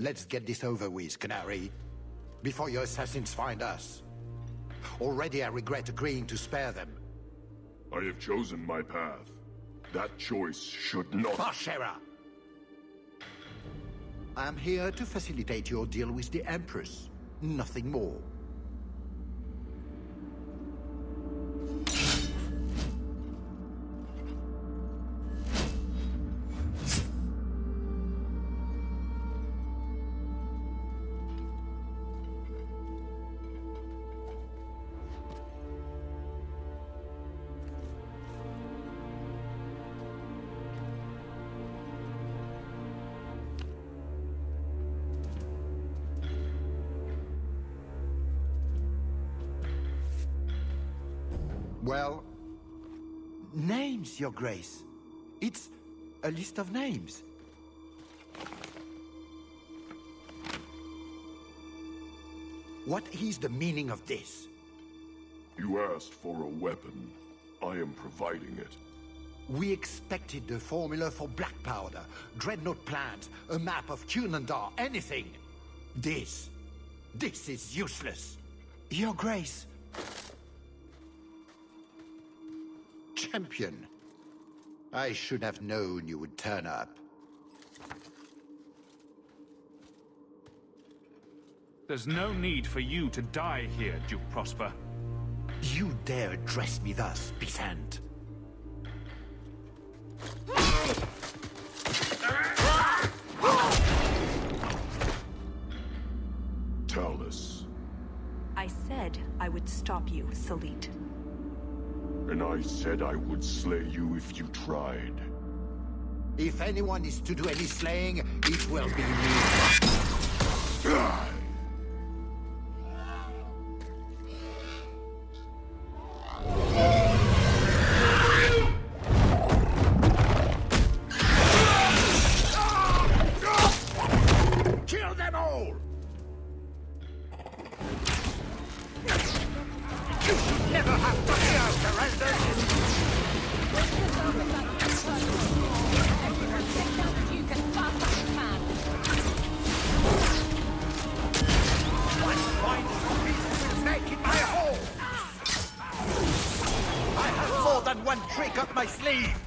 Speaker 15: Let's get this over with, Canary. Before your assassins find us. Already I regret agreeing to spare them.
Speaker 17: I have chosen my path. That choice should not...
Speaker 15: Bashera! I am here to facilitate your deal with the Empress. Nothing more. Well, names, Your Grace. It's a list of names. What is the meaning of this?
Speaker 17: You asked for a weapon. I am providing it.
Speaker 15: We expected the formula for black powder, dreadnought plans, a map of Cunandar, anything. This is useless. Your Grace. Champion. I should have known you would turn up.
Speaker 2: There's no need for you to die here, Duke Prosper.
Speaker 15: You dare address me thus, Pisant?
Speaker 17: Tallis.
Speaker 1: I said I would stop you, Salit.
Speaker 17: And I said I would slay you if you tried.
Speaker 15: If anyone is to do any slaying, it will be me.
Speaker 8: Kill them all! You should never have to fear surrender! One fine piece will make it my hole! I have more than one trick up my sleeve!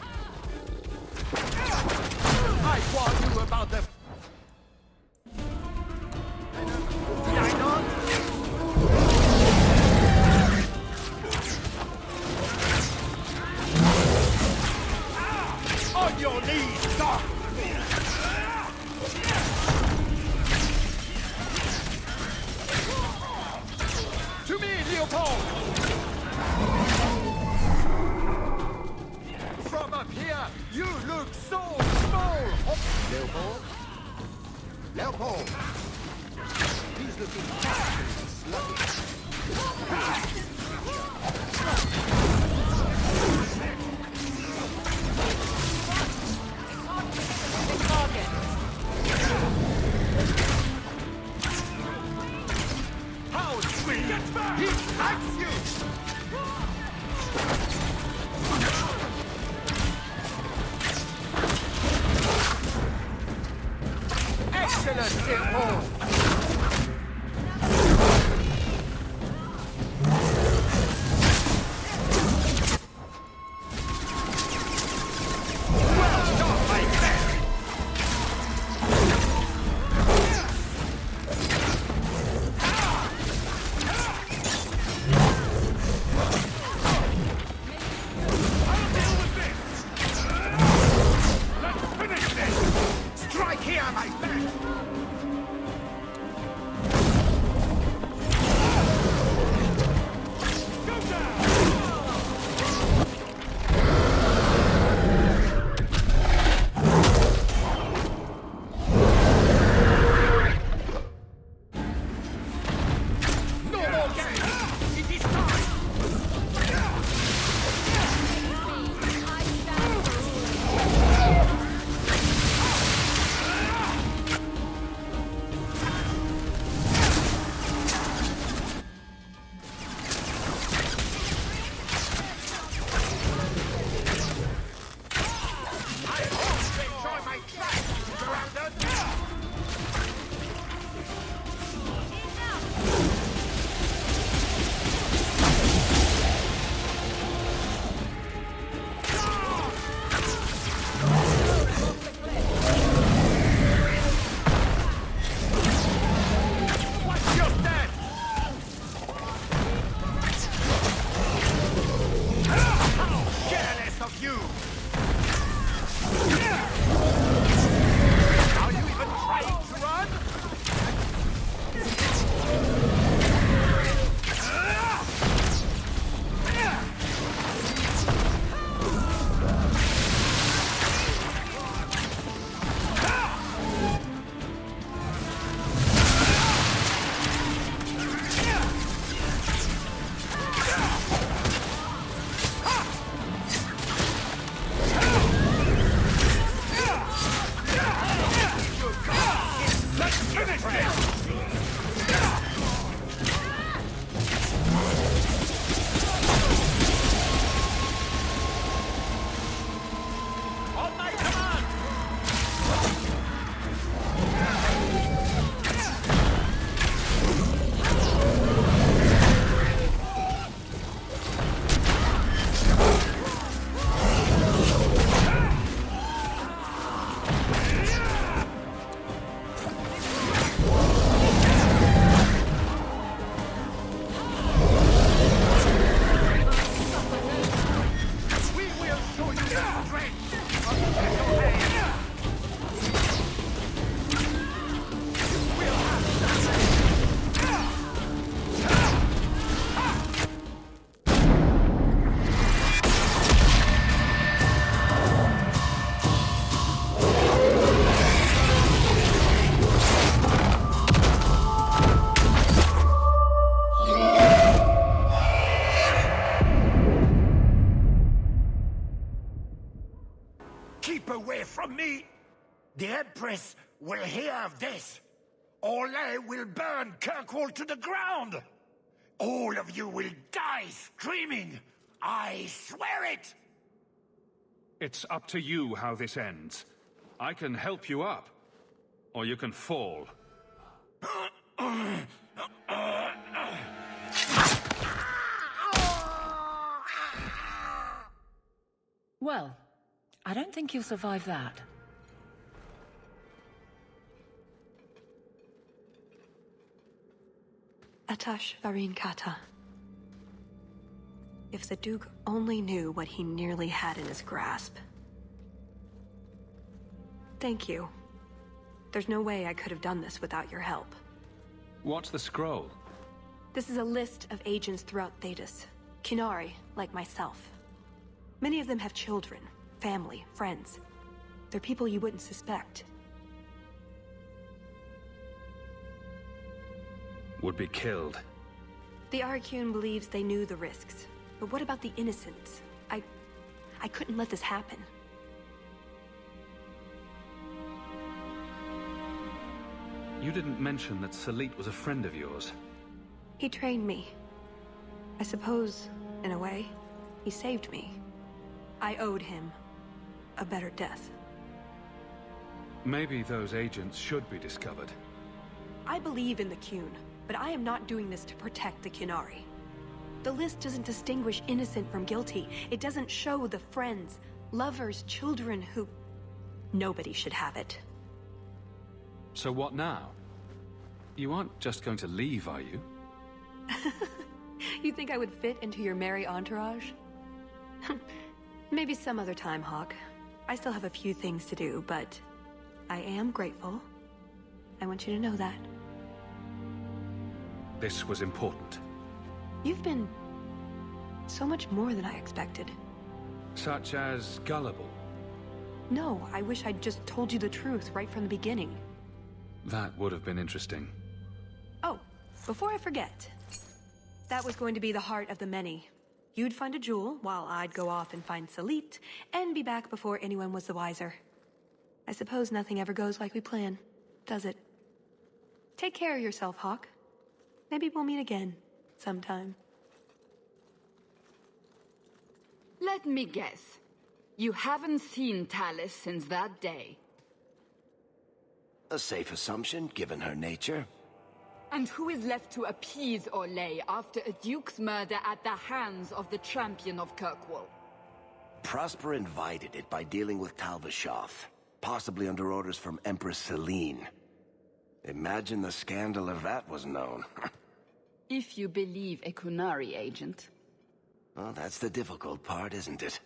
Speaker 8: I warned you about the... Did I not? On your knees, dog! To me, Leopold! From up here, you look so small!
Speaker 15: Leopold? Leopold! He's looking sluggish.
Speaker 8: How sweet! Get back! He likes you! Excellent, Leopold! Keep away from me! The Empress will hear of this. Orlais will burn Kirkwall to the ground! All of you will die screaming! I swear it!
Speaker 2: It's up to you how this ends. I can help you up, or you can fall.
Speaker 14: Well, I don't think you'll survive that.
Speaker 1: Atash Varin Kata. If the Duke only knew what he nearly had in his grasp. Thank you. There's no way I could have done this without your help.
Speaker 2: What's the scroll?
Speaker 1: This is a list of agents throughout Thetis. Qunari, like myself. Many of them have children, family, friends. They're people you wouldn't suspect.
Speaker 2: Would be killed.
Speaker 1: The Arcune believes they knew the risks. But what about the innocents? I couldn't let this happen.
Speaker 2: You didn't mention that Salit was a friend of yours.
Speaker 1: He trained me. I suppose, in a way, he saved me. I owed him a better death.
Speaker 2: Maybe those agents should be discovered.
Speaker 1: I believe in the Qun, but I am not doing this to protect the Qunari. The list doesn't distinguish innocent from guilty. It doesn't show the friends, lovers, children who... Nobody should have it.
Speaker 2: So what now? You aren't just going to leave, are you?
Speaker 1: You think I would fit into your merry entourage? Maybe some other time, Hawk. I still have a few things to do, but I am grateful. I want you to know that.
Speaker 2: This was important.
Speaker 1: You've been so much more than I expected.
Speaker 2: Such as gullible?
Speaker 1: No, I wish I'd just told you the truth right from the beginning.
Speaker 2: That would have been interesting.
Speaker 1: Oh, before I forget. That was going to be the heart of the many. You'd find a jewel, while I'd go off and find Salit, and be back before anyone was the wiser. I suppose nothing ever goes like we plan, does it? Take care of yourself, Hawk. Maybe we'll meet again, sometime.
Speaker 11: Let me guess. You haven't seen Tallis since that day.
Speaker 12: A safe assumption, given her nature.
Speaker 11: And who is left to appease Orlais after a duke's murder at the hands of the champion of Kirkwall?
Speaker 12: Prosper invited it by dealing with Talvashoth, possibly under orders from Empress Celine. Imagine the scandal if that was known.
Speaker 11: If you believe a Qunari agent.
Speaker 12: Well, that's the difficult part, isn't it?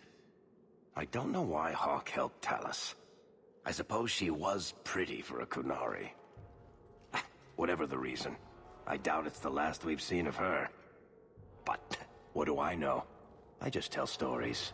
Speaker 12: I don't know why Hawk helped Tallis. I suppose she was pretty for a Qunari. Whatever the reason, I doubt it's the last we've seen of her. But what do I know? I just tell stories.